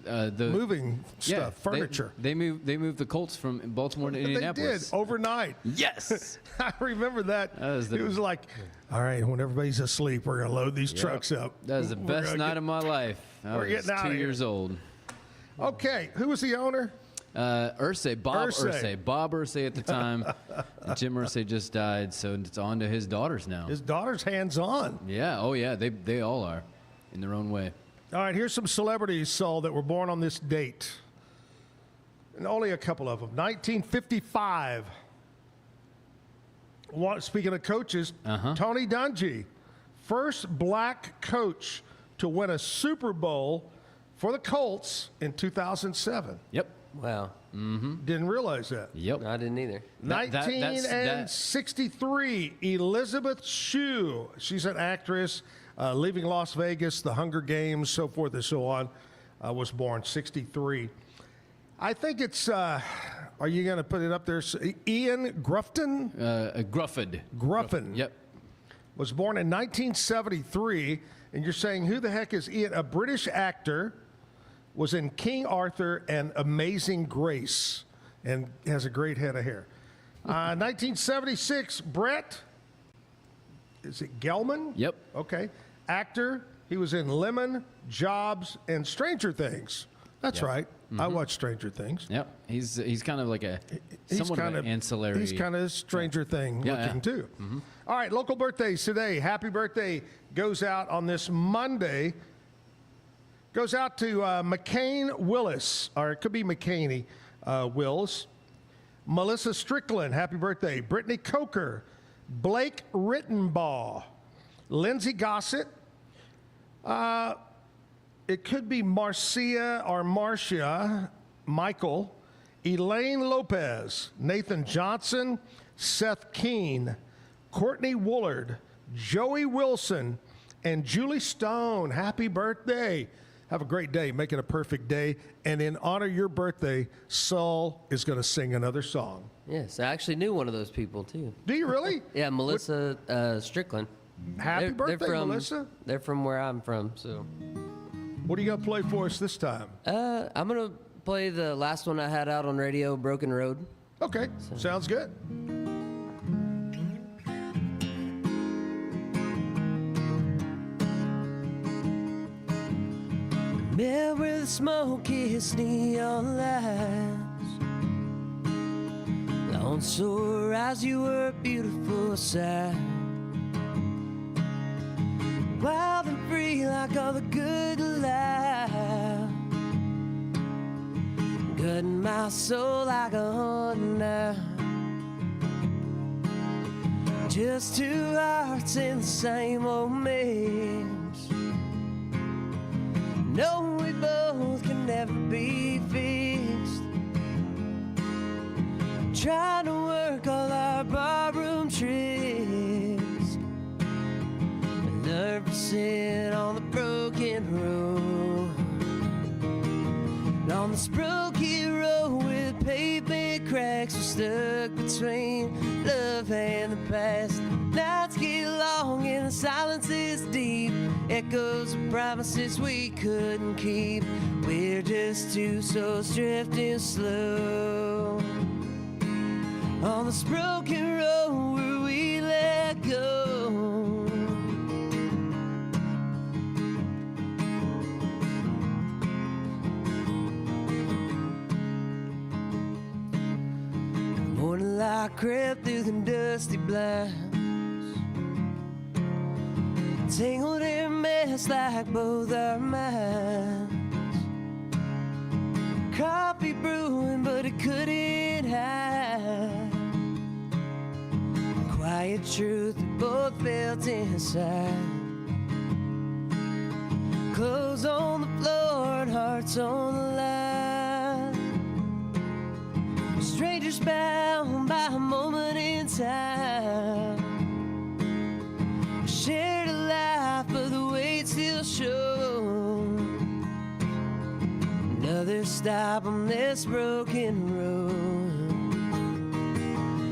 The moving stuff, furniture. They moved the Colts from Baltimore to Indianapolis. They did overnight. Yes. I remember that. It was like, all right, when everybody's asleep, we're gonna load these trucks up. That was the best night of my life. I was 2 years old. Okay, who was the owner? Irsay, Bob Irsay. Bob Irsay at the time. Jim Irsay just died, so it's on to his daughters now. His daughters hands-on. Yeah, oh yeah, they all are in their own way. All right, here's some celebrities, Saul, that were born on this date. And only a couple of them. 1955. Speaking of coaches, Tony Dungy, first black coach to win a Super Bowl for the Colts in 2007. Yep. Wow. Didn't realize that. Yep. I didn't either. 1963, Elizabeth Shue. She's an actress. Leaving Las Vegas, the Hunger Games, so forth and so on, was born 63. I think it's, are you going to put it up there? Ian Gruffin? Gruffin. Yep. Was born in 1973, and you're saying, who the heck is Ian? A British actor, was in King Arthur and Amazing Grace, and has a great head of hair. 1976, Brett. Is it Gelman? Yep. Okay. Actor. He was in Lemon, Jobs, and Stranger Things. That's right. I watched Stranger Things. Yep. He's kind of like somewhat of an ancillary. He's kind of Stranger Thing looking too. All right. Local birthdays today. Happy birthday goes out on this Monday. Goes out to McCain Willis, or it could be McCaney Wills. Melissa Strickland. Happy birthday. Brittany Coker. Blake Rittenbaugh, Lindsay Gossett. It could be Marcia or Marcia, Michael, Elaine Lopez, Nathan Johnson, Seth Keene, Courtney Woolard, Joey Wilson, and Julie Stone. Happy birthday. Have a great day. Make it a perfect day. And in honor of your birthday, Saul is going to sing another song. Yes, I actually knew one of those people, too. Do you really? Yeah, Melissa Strickland. Happy birthday, Melissa. They're from where I'm from, so. What are you going to play for us this time? I'm going to play the last one I had out on radio, Broken Road. Okay, sounds good. Met where the smoke is neon lights. On sore as you were a beautiful sight. Wild and free like all the good life. Cutting my soul like a hunting knife. Just two hearts in the same old mess. know we both can never be fixed. Trying to work all our barroom tricks. We learn to sit on the broken road. And on this broken road with pavement cracks, we're stuck between love and the past. Nights get long and the silence is deep. Echoes of promises we couldn't keep. We're just two souls drifting slow on this broken road where we let go. Morning light crept through the dusty blinds, tangled in a mess like both our minds. Coffee brewing, but it couldn't hide quiet truth we both felt inside. Clothes on the floor and hearts on the line. Strangers bound by a moment in time. Shared a life, but the weight still shows. Another stop on this broken road.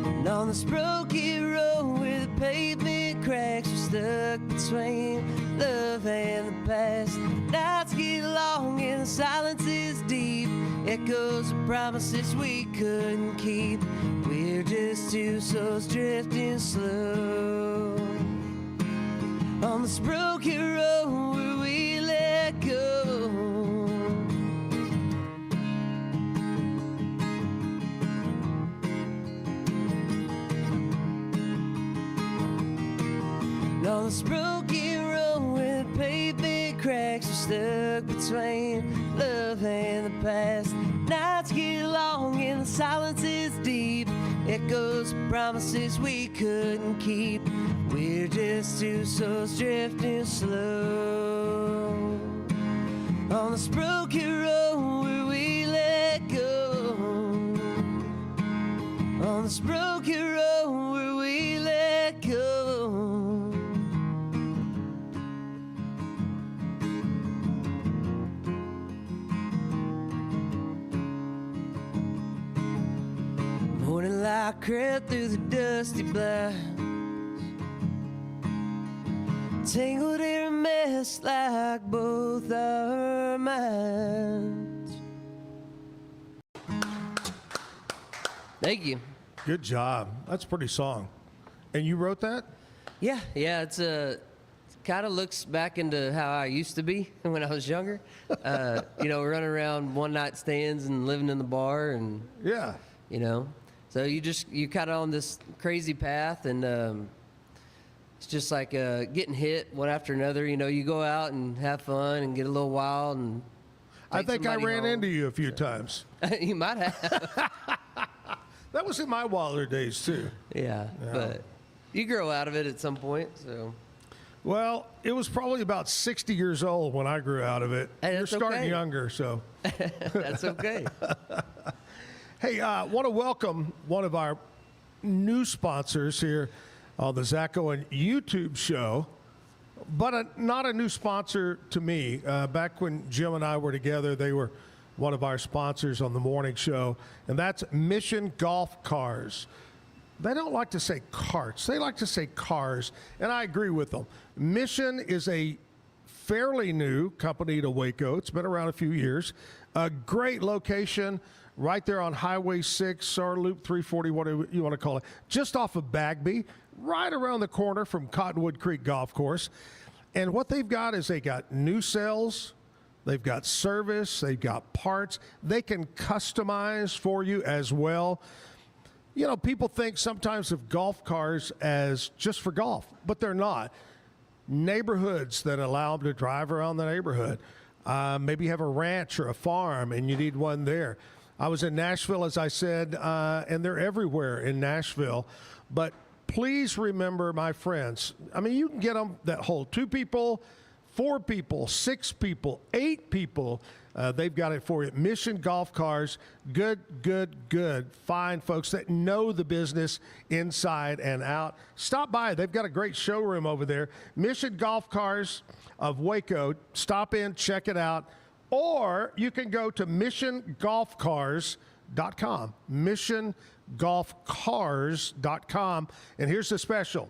And on this broken road where the pavement cracks, we're stuck between love and the past. Nights get long and the silence is deep. Echoes of promises we couldn't keep. We're just two souls drifting slow on this broken road where we let go. On this broken road where the pavement cracks, we're stuck between love and the past. Nights get long and the silence is deep. Echoes of promises we couldn't keep. We're just two souls drifting slow on this broken road where we let go. On this broken road where we let go. Morning light crept through the dusty blinds, tangled in a mess like both our minds. Thank you. Good job. That's a pretty song. And you wrote that? Yeah, it's kind of looks back into how I used to be when I was younger. Running around one night stands and living in the bar, and yeah, so you kind of on this crazy path, and it's just like getting hit one after another. You go out and have fun and get a little wild, and I think I ran into you a few times. You might have. That was in my wilder days too. Yeah, but you grow out of it at some point. So, well, it was probably about 60 years old when I grew out of it. Hey, you're starting younger, so that's okay. Hey, I want to welcome one of our new sponsors here on the Zack Owen YouTube show, but not a new sponsor to me. Back when Jim and I were together, they were one of our sponsors on the morning show, and that's Mission Golf Cars. They don't like to say carts. They like to say cars, and I agree with them. Mission is a fairly new company to Waco. It's been around a few years. A great location right there on Highway 6 or Loop 340, whatever you want to call it, just off of Bagby, right around the corner from Cottonwood Creek Golf Course. And what they've got is they got new sales, they've got service, they've got parts. They can customize for you as well. People think sometimes of golf cars as just for golf, but they're not. Neighborhoods that allow them to drive around the neighborhood. Maybe you have a ranch or a farm and you need one there. I was in Nashville, as I said, and they're everywhere in Nashville. But please remember, my friends, you can get them that hold 2 people, 4 people, 6 people, 8 people. They've got it for you. Mission Golf Cars, good. Fine folks that know the business inside and out. Stop by. They've got a great showroom over there. Mission Golf Cars of Waco. Stop in, check it out. Or you can go to missiongolfcars.com. Missiongolfcars.com. And here's the special.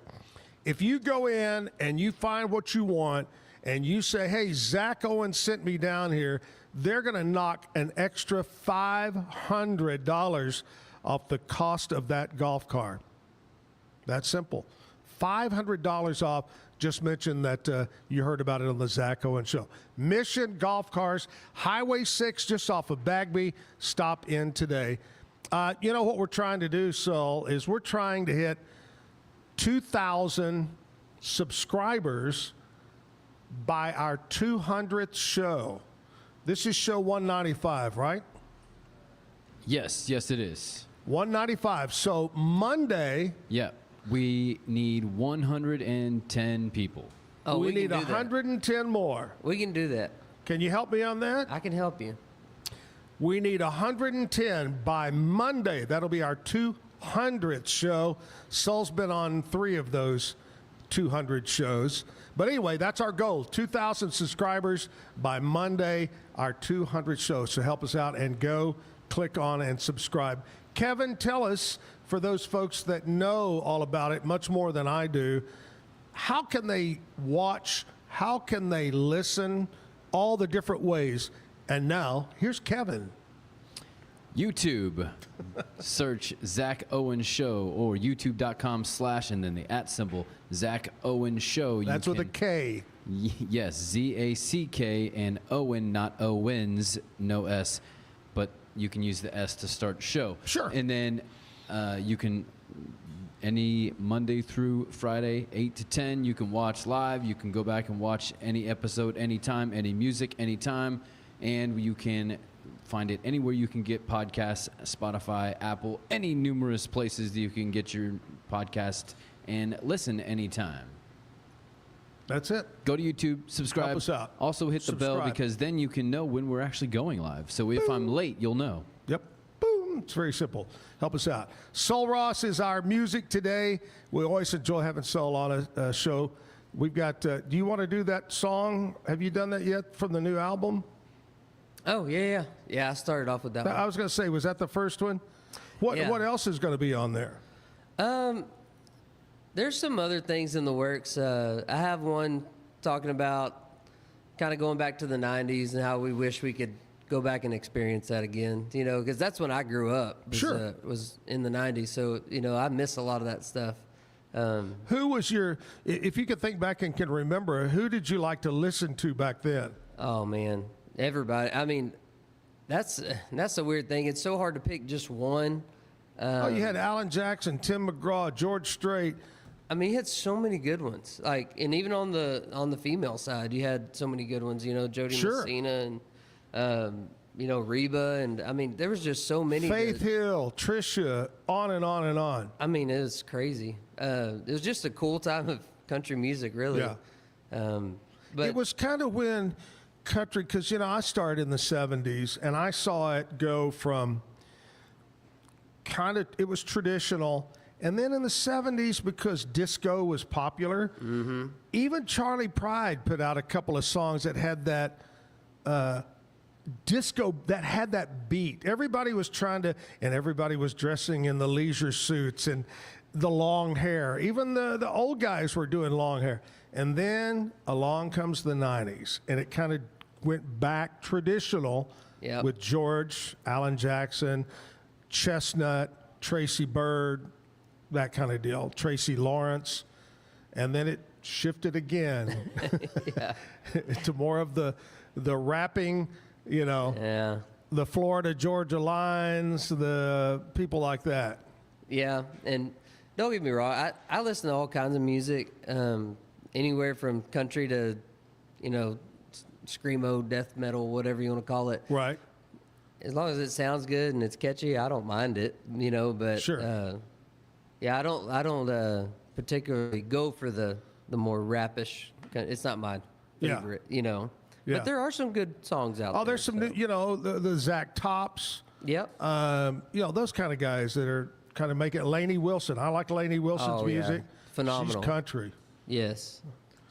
If you go in and you find what you want and you say, hey, Zack Owen sent me down here, they're going to knock an extra $500 off the cost of that golf car. That's simple. $500 off. Just mention that you heard about it on the Zack Owen Show. Mission Golf Cars, Highway 6, just off of Bagby. Stop in today. You know what we're trying to do, Sul, is we're trying to hit 2,000 subscribers by our 200th show. This is show 195, right? Yes, it is. 195. So Monday. Yeah, we need 110 people. Oh, we need 110 more. We can do that. Can you help me on that? I can help you. We need 110 by Monday. That'll be our 200th show. Sul's been on 3 of those 200 shows. But anyway, that's our goal. 2,000 subscribers by Monday, our 200th show. So help us out and go click on and subscribe. Kevin, tell us, for those folks that know all about it much more than I do, how can they watch, how can they listen, all the different ways? And now, here's Kevin. YouTube. Search Zack Owen Show or youtube.com/ and then the @ symbol Zack Owen Show. That's with a K. Yes, ZACK and Owen, not Owens, no S. But you can use the S to start show. Sure. And then you can, any Monday through Friday, 8 to 10, you can watch live. You can go back and watch any episode anytime, any music anytime. And you can find it anywhere you can get podcasts, Spotify, Apple, any numerous places that you can get your podcast and listen anytime. That's it. Go to YouTube, subscribe. Help us out. Also hit the bell because then you can know when we're actually going live. So if I'm late, you'll know. Yep. Boom. It's very simple. Help us out. Sul Ross is our music today. We always enjoy having Sul on a show. We've got, do you want to do that song? Have you done that yet from the new album? Oh, yeah. Yeah, I started off with that one. I was going to say, was that the first one? What else is going to be on there? There's some other things in the works. I have one talking about kind of going back to the 90s and how we wish we could go back and experience that again, you know, because that's when I grew up. Sure. Was in the 90s. So, you know, I miss a lot of that stuff. Who was if you could think back and can remember, who did you like to listen to back then? Oh, man. Everybody. I mean, that's a weird thing. It's so hard to pick just one. You had Alan Jackson, Tim McGraw, George Strait. I mean, you had so many good ones. Like, and even on the female side, you had so many good ones. You know, Jody Messina and you know, Reba, and I mean, there was just so many. Faith Hill, Trisha, on and on and on. I mean, it was crazy. It was just a cool time of country music, really. Yeah. But it was kind of when country, because, you know, I started in the 70s, and I saw it go from kind of, it was traditional, and then in the 70s, because disco was popular, even Charlie Pride put out a couple of songs that had that disco, that had that beat. Everybody was trying to, and everybody was dressing in the leisure suits and the long hair. Even the old guys were doing long hair. And then along comes the 90s, and it kind of went back traditional with George, Alan Jackson, Chestnut, Tracy Byrd, that kind of deal, Tracy Lawrence. And then it shifted again to more of the rapping, you know, the Florida Georgia lines, the people like that. Yeah, and don't get me wrong, I listen to all kinds of music, anywhere from country to, you know, screamo, death metal, whatever you want to call it. Right. As long as it sounds good and it's catchy, I don't mind it, you know. But sure. Yeah, I don't particularly go for the more rappish. It's not my favorite, Yeah. But there are some good songs out there. Oh, there's some, the Zach Tops. Yep. Those kind of guys that are kind of making it. Lainey Wilson. I like Lainey Wilson's music. Phenomenal. She's country. Yes.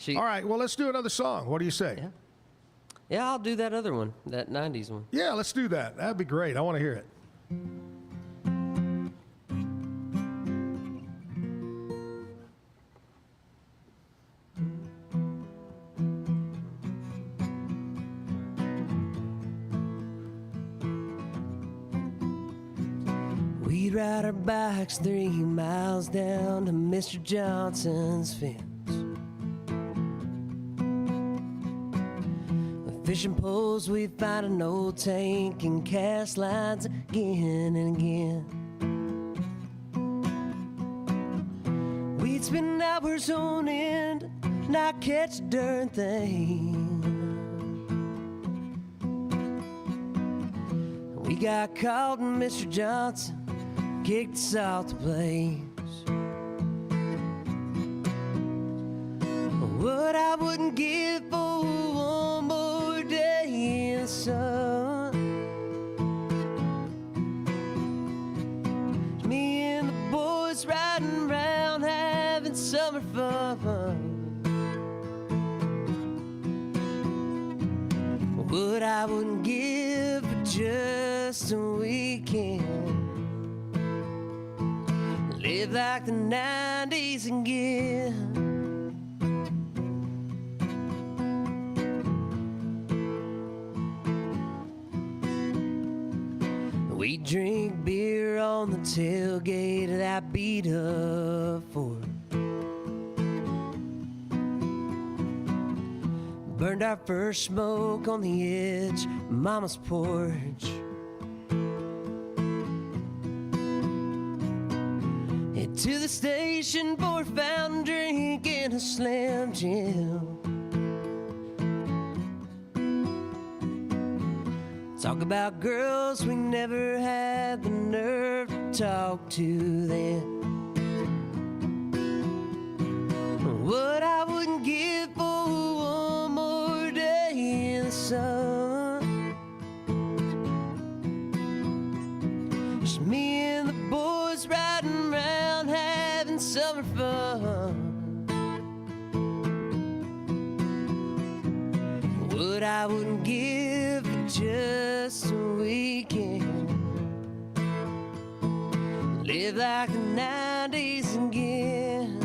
All right, well, let's do another song. What do you say? Yeah, I'll do that other one, that 90s one. Yeah, let's do that. That'd be great. I want to hear it. We'd ride our bikes 3 miles down to Mr. Johnson's fence. With fishing poles, we'd find an old tank and cast lines again and again. We'd spend hours on end, not catch a darn thing. We got caught and Mr. Johnson kicked us off the place. What I wouldn't give for one more day in the sun. Me and the boys riding around having summer fun. What I wouldn't give for just a weekend. Live like the 90s again. We drink beer on the tailgate of that beat up Ford. Burned our first smoke on the edge of Mama's porch. Head to the station for a fountain drink and a Slam Jim. Talk about girls we never had the nerve to talk to then. What I wouldn't give for one more day in the sun. Just me and the boys riding around having summer fun. What I wouldn't give for just a weekend. Live like the 90s again.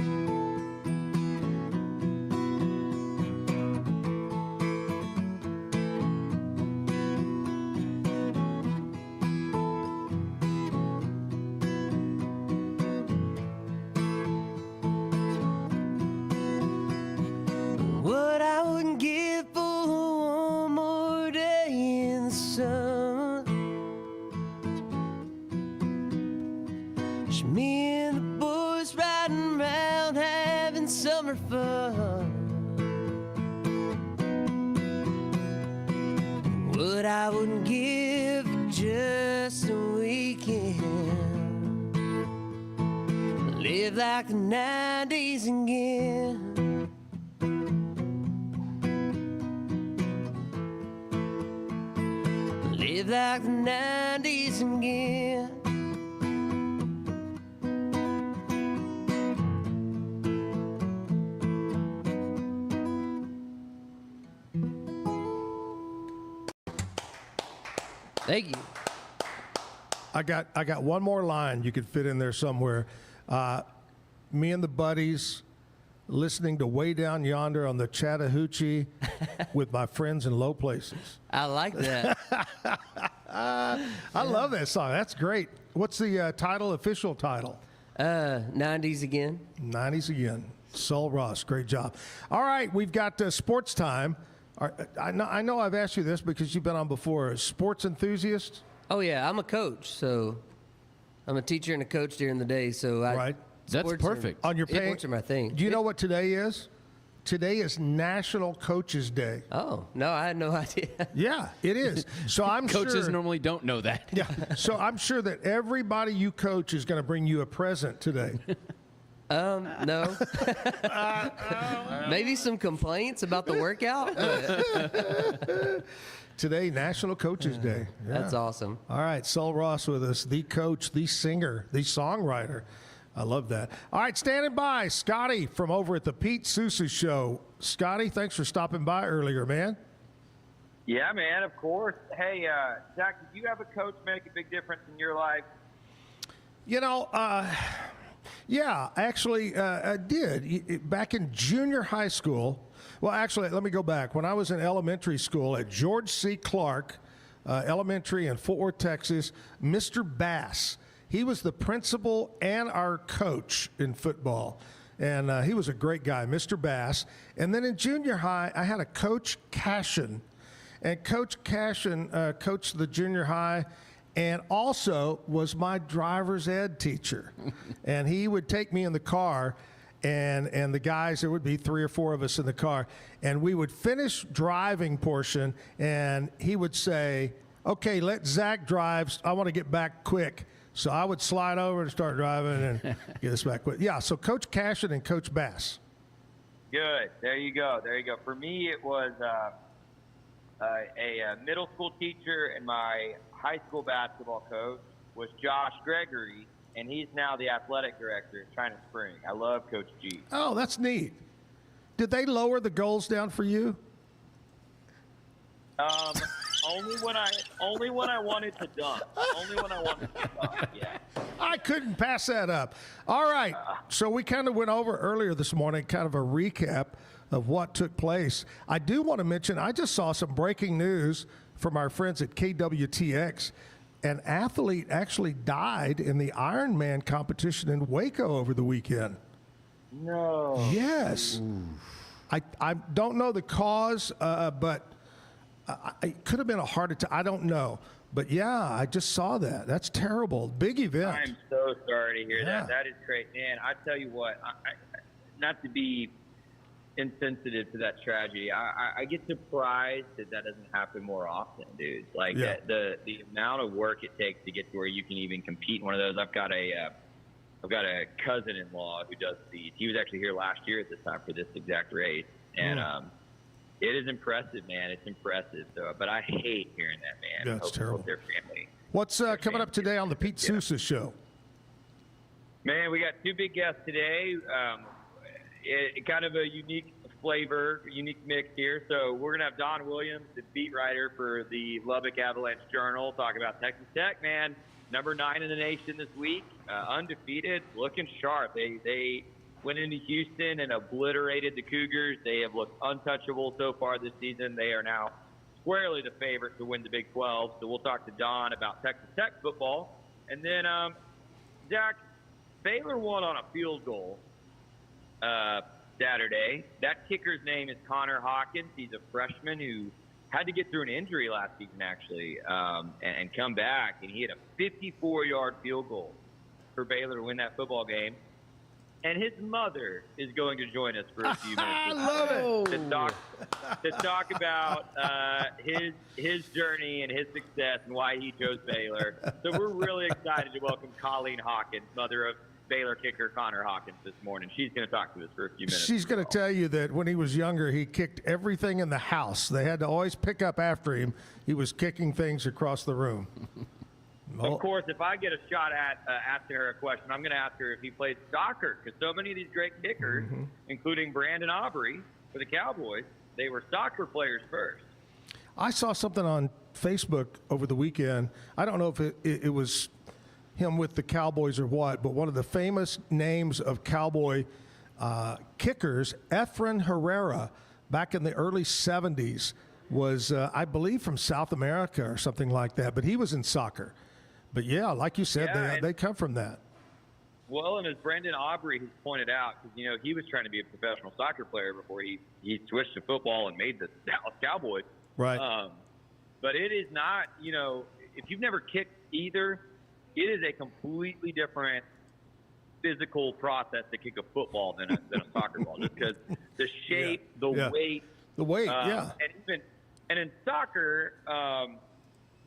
What I wouldn't give for one more day in the sun. Just me and the boys riding around having summer fun. What I wouldn't give for just a weekend. Live like the 90s again. Live like the 90s again. Thank you. I got one more line you could fit in there somewhere. Me and the buddies listening to Way Down Yonder on the Chattahoochee with my friends in low places. I like that. I love that song. That's great. What's the official title? 90s again. 90s again. Sul Ross, great job. All right, we've got sports time. I know I've asked you this because you've been on before. Sports enthusiast? Oh, yeah. I'm a coach, so I'm a teacher and a coach during the day. So That's perfect. On your sports are my thing. Do you know what today is? Today is National Coaches Day. Oh, no, I had no idea. Yeah, it is. So I'm Coaches sure, normally don't know that. Yeah. So I'm sure that everybody you coach is going to bring you a present today. No. Maybe some complaints about the workout. Today, National Coaches Day. Yeah. That's awesome. All right, Sul Ross with us, the coach, the singer, the songwriter. I love that. All right, standing by, Scotty from over at the Pete Sousa Show. Scotty, thanks for stopping by earlier, man. Yeah, man, of course. Hey, Zach, did you have a coach make a big difference in your life? You know, yeah, actually, I did. Back in junior high school, well, actually, let me go back. When I was in elementary school at George C. Clark Elementary in Fort Worth, Texas, Mr. Bass, he was the principal and our coach in football. And he was a great guy, Mr. Bass. And then in junior high, I had a Coach Cashin. And Coach Cashin coached the junior high and also was my driver's ed teacher. And he would take me in the car, and the guys, there would be 3 or 4 of us in the car, and we would finish driving portion, and he would say, okay, let Zach drive. I want to get back quick. So I would slide over and start driving and get us back quick. Yeah, so Coach Cashin and Coach Bass. Good. There you go. There you go. For me, it was a middle school teacher, and my high school basketball coach was Josh Gregory, and he's now the athletic director at China Spring. I love Coach G. Oh, that's neat. Did they lower the goals down for you? Only when I wanted to dunk. Only when I wanted to dunk. Yeah. I couldn't pass that up. All right. So we kind of went over earlier this morning, kind of a recap of what took place. I do want to mention, I just saw some breaking news from our friends at KWTX. An athlete actually died in the Ironman competition in Waco over the weekend. No. Yes. I don't know the cause, but it could have been a heart attack. I don't know. But, yeah, I just saw that. That's terrible. Big event. I'm so sorry to hear that. That is great. Man, I tell you what, not to be insensitive to that tragedy, I get surprised that doesn't happen more often, dude. Like, the amount of work it takes to get to where you can even compete in one of those. I've got a cousin-in-law who does these. He was actually here last year at this time for this exact race. And it is impressive, man. It's impressive. So, but I hate hearing that, man. That's terrible. Their family. What's coming up today on the Pete Sousa Show? Man, we got 2 big guests today. Kind of a unique flavor, unique mix here. So we're going to have Don Williams, the beat writer for the Lubbock Avalanche Journal, talk about Texas Tech, man. Number 9 in the nation this week, undefeated, looking sharp. They went into Houston and obliterated the Cougars. They have looked untouchable so far this season. They are now squarely the favorite to win the Big 12. So we'll talk to Don about Texas Tech football. And then, Zach, Baylor won on a field goal Saturday. That kicker's name is Connor Hawkins. He's a freshman who had to get through an injury last season, actually, and come back. And he had a 54-yard field goal for Baylor to win that football game. And his mother is going to join us for a few minutes. I love it. To talk about his journey and his success and why he chose Baylor. So we're really excited to welcome Colleen Hawkins, mother of Baylor kicker Connor Hawkins, this morning. She's going to talk to us for a few minutes. She's going to tell you that when he was younger, he kicked everything in the house. They had to always pick up after him. He was kicking things across the room. Of course, if I get a shot at asking her a question, I'm going to ask her if he plays soccer, because so many of these great kickers, including Brandon Aubrey for the Cowboys, they were soccer players first. I saw something on Facebook over the weekend. I don't know if it was him with the Cowboys or what, but one of the famous names of Cowboy kickers, Efren Herrera, back in the early 70s, was, I believe, from South America or something like that, but he was in soccer. But, yeah, like you said, they come from that. Well, and as Brandon Aubrey has pointed out, because, you know, he was trying to be a professional soccer player before he switched to football and made the Dallas Cowboys. Right. But it is not, you know, if you've never kicked either, it is a completely different physical process to kick a football than a soccer ball, just because the shape, the weight. The weight, yeah. And in soccer,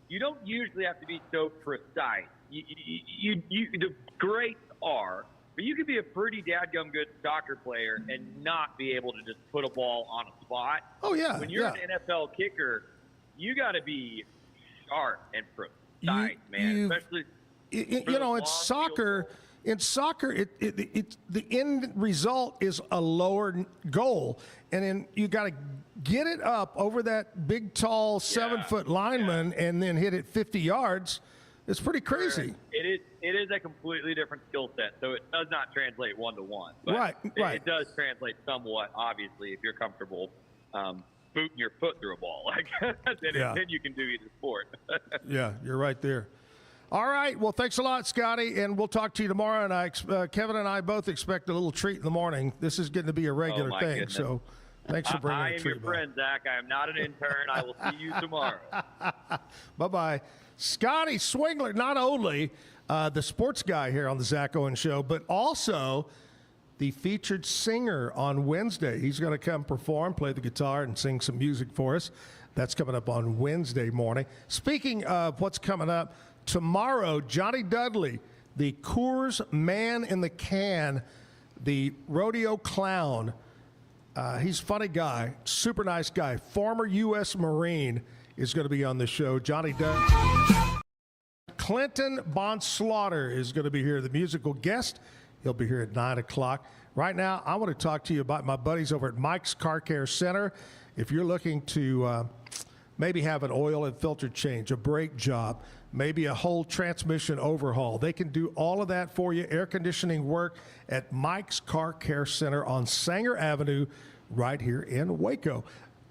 you don't usually have to be so precise. The greats are, But you could be a pretty dadgum good soccer player and not be able to just put a ball on a spot. Oh, yeah. When you're an NFL kicker, you got to be sharp and precise, man. Especially, in soccer. In soccer, the end result is a lower goal, and then you got to get it up over that big, tall 7-foot lineman and then hit it 50 yards. It's pretty crazy. It is a completely different skill set, so it does not translate 1-to-1. But right. It does translate somewhat, obviously, if you're comfortable booting your foot through a ball. Then you can do either sport. Yeah, you're right there. All right. Well, thanks a lot, Scotty, and we'll talk to you tomorrow. And Kevin and I both expect a little treat in the morning. This is getting to be a regular thing. Goodness. So thanks for bringing I a am treat. your friend, Zach. I am not an intern. I will see you tomorrow. Bye-bye. Scotty Swingler, not only the sports guy here on the Zack Owen Show, but also the featured singer on Wednesday. He's going to come perform, play the guitar, and sing some music for us. That's coming up on Wednesday morning. Speaking of what's coming up, tomorrow, Johnny Dudley, the Coors Man in the Can, the rodeo clown. He's a funny guy, super nice guy, former U.S. Marine, is going to be on the show. Johnny Dudley. Clinton Bonslaughter is going to be here, the musical guest. He'll be here at 9 o'clock. Right now, I want to talk to you about my buddies over at Mike's Car Care Center. If you're looking to maybe have an oil and filter change, a brake job, maybe a whole transmission overhaul, they can do all of that for you. Air conditioning work at Mike's Car Care Center on Sanger Avenue right here in Waco.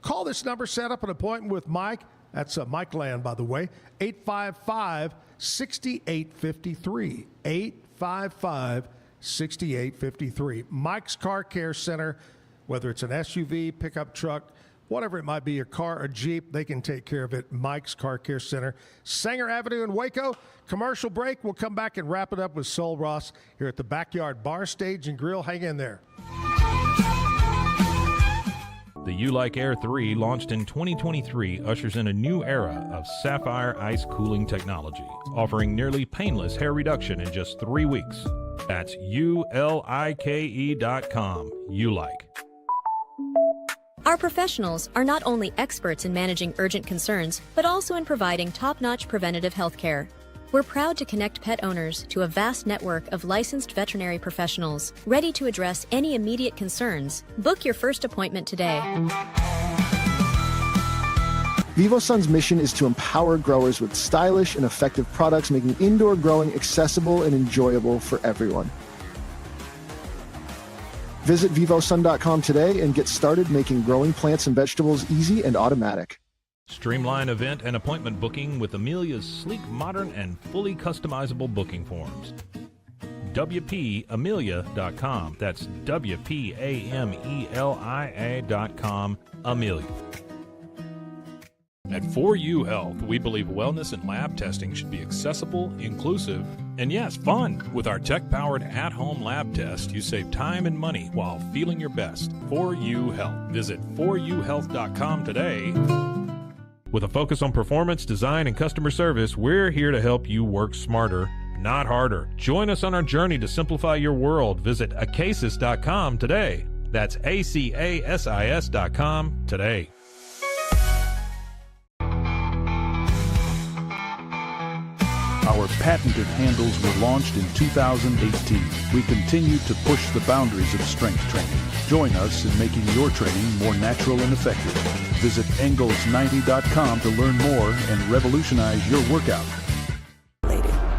Call this number, set up an appointment with Mike. That's Mike Land, by the way, 855-6853, 855-6853. Mike's Car Care Center, whether it's an SUV, pickup truck, whatever it might be, a car, a Jeep, they can take care of it. Mike's Car Care Center, Sanger Avenue in Waco. Commercial break. We'll come back and wrap it up with Sul Ross here at the Backyard Bar, Stage, and Grill. Hang in there. The U-Like Air 3, launched in 2023, ushers in a new era of sapphire ice cooling technology, offering nearly painless hair reduction in just 3 weeks. That's ULIKE.com. U-Like. Our professionals are not only experts in managing urgent concerns, but also in providing top-notch preventative health care. We're proud to connect pet owners to a vast network of licensed veterinary professionals, ready to address any immediate concerns. Book your first appointment today. VivoSun's mission is to empower growers with stylish and effective products, making indoor growing accessible and enjoyable for everyone. Visit vivosun.com today and get started making growing plants and vegetables easy and automatic. Streamline event and appointment booking with Amelia's sleek, modern, and fully customizable booking forms. WPAmelia.com. That's WPAMELIA.com. Amelia. At 4U Health, we believe wellness and lab testing should be accessible, inclusive, and yes, fun. With our tech-powered at-home lab test, you save time and money while feeling your best. 4U Health. Visit 4uhealth.com today. With a focus on performance, design, and customer service, we're here to help you work smarter, not harder. Join us on our journey to simplify your world. Visit acasis.com today. That's ACASIS.com today. Our patented handles were launched in 2018. We continue to push the boundaries of strength training. Join us in making your training more natural and effective. Visit Engels90.com to learn more and revolutionize your workout.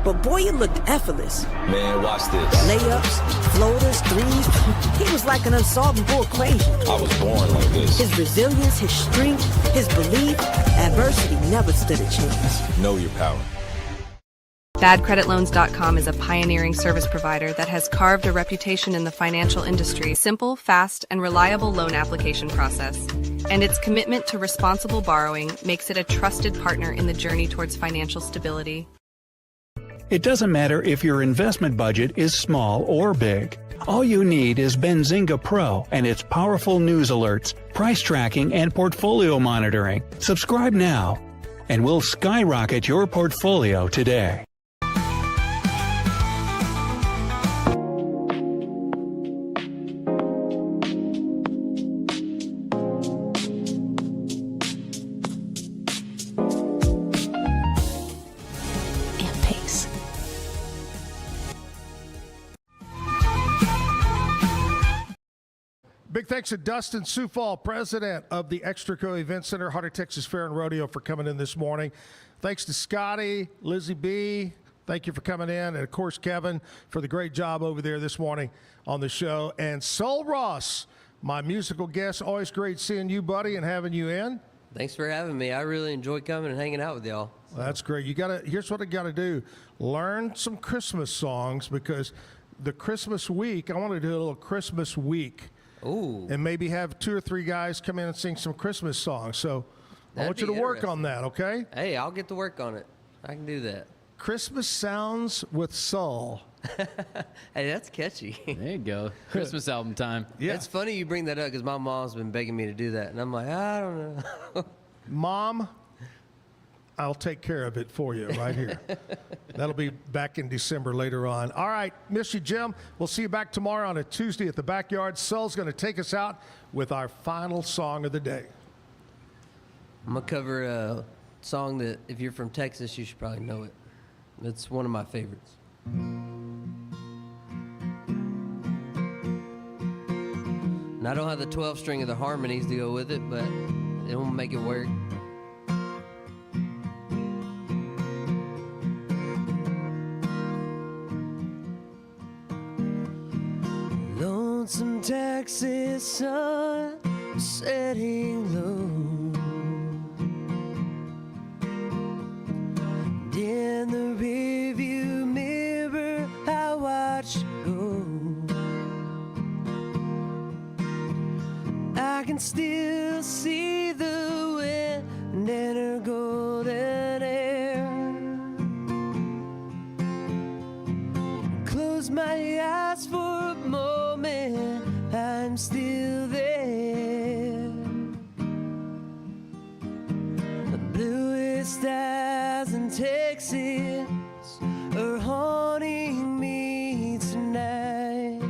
But boy, it looked effortless. Man, watch this. Layups, floaters, threes. He was like an unsolvable equation. I was born like this. His resilience, his strength, his belief, adversity never stood a chance. Know your power. BadCreditLoans.com is a pioneering service provider that has carved a reputation in the financial industry. Simple, fast, and reliable loan application process. And its commitment to responsible borrowing makes it a trusted partner in the journey towards financial stability. It doesn't matter if your investment budget is small or big. All you need is Benzinga Pro and its powerful news alerts, price tracking, and portfolio monitoring. Subscribe now, and we'll skyrocket your portfolio today. thanks to Dustin Coufal, president of the ExtraCo Event Center, Heart of Texas Fair and Rodeo, for coming in this morning. Thanks to Scotty, Lizzie B. Thank you for coming in. And, of course, Kevin, for the great job over there this morning on the show. And Sul Ross, my musical guest. Always great seeing you, buddy, and having you in. Thanks for having me. I really enjoy coming and hanging out with y'all. Well, that's great. Here's what I got to do. Learn some Christmas songs, because the Christmas week, I want to do a little Christmas week. Ooh. And maybe have 2 or 3 guys come in and sing some Christmas songs. So I want you to work on that, okay? Hey, I'll get to work on it. I can do that. Christmas Sounds with Sul. Hey, that's catchy. There you go. Christmas album time. Yeah. It's funny you bring that up, because my mom's been begging me to do that. And I'm like, I don't know. Mom, I'll take care of it for you right here. That'll be back in December later on. All right, miss you, Jim. We'll see you back tomorrow on a Tuesday at the Backyard. Sul's going to take us out with our final song of the day. I'm going to cover a song that, if you're from Texas, you should probably know it. It's one of my favorites. And I don't have the 12 string of the harmonies to go with it, but it won't make it work. Lonesome Texas sun setting low, in the rearview mirror I watched it go. I can still see the wind and her golden hair. Close my eyes for a moment, I'm still there. The bluest eyes in Texas are haunting me tonight,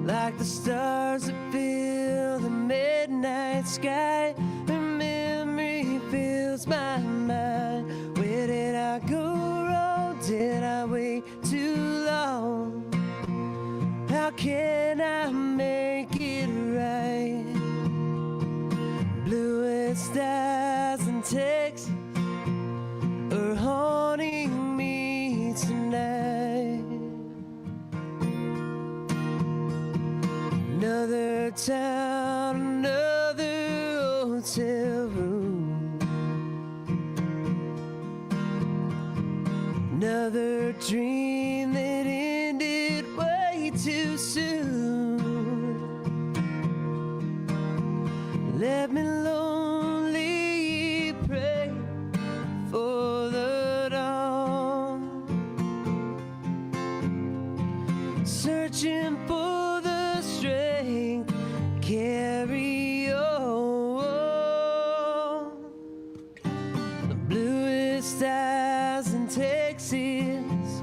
like the stars that fill the midnight sky. Her memory fills my mind. Where did I go wrong? Did I wait too long? How can I make it right? Bluest eyes in Texas are haunting me tonight. Another town, another hotel room, another dream that ended way too soon. Let me lonely pray for the dawn, searching for the strength, carry on. The bluest eyes in Texas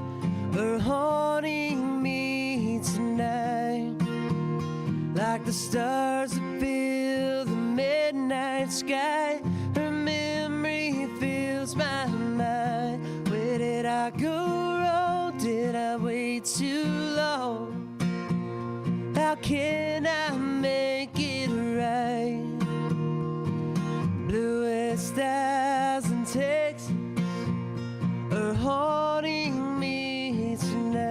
are haunting me tonight, like the stars that fill the midnight sky. Her memory fills my mind. Where did I go wrong? Did I wait too long? How can I make it right? Bluest eyes in Texas are haunting me tonight.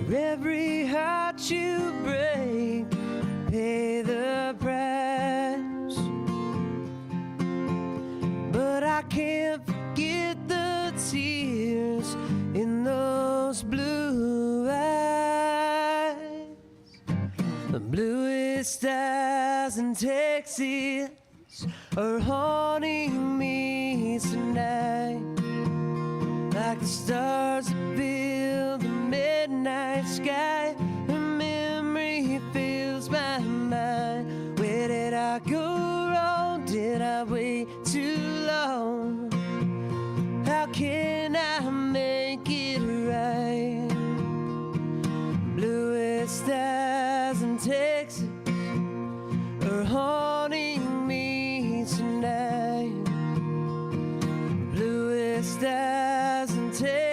For every heart you break, pay the price. But I can't forget the tears in those blue eyes. The bluest eyes in Texas are haunting me tonight, like the stars that fill the midnight sky. Her memory fills my mind. Where did I go wrong? Did I wait too long? How can I make it right? Bluest eyes in Texas are haunting me take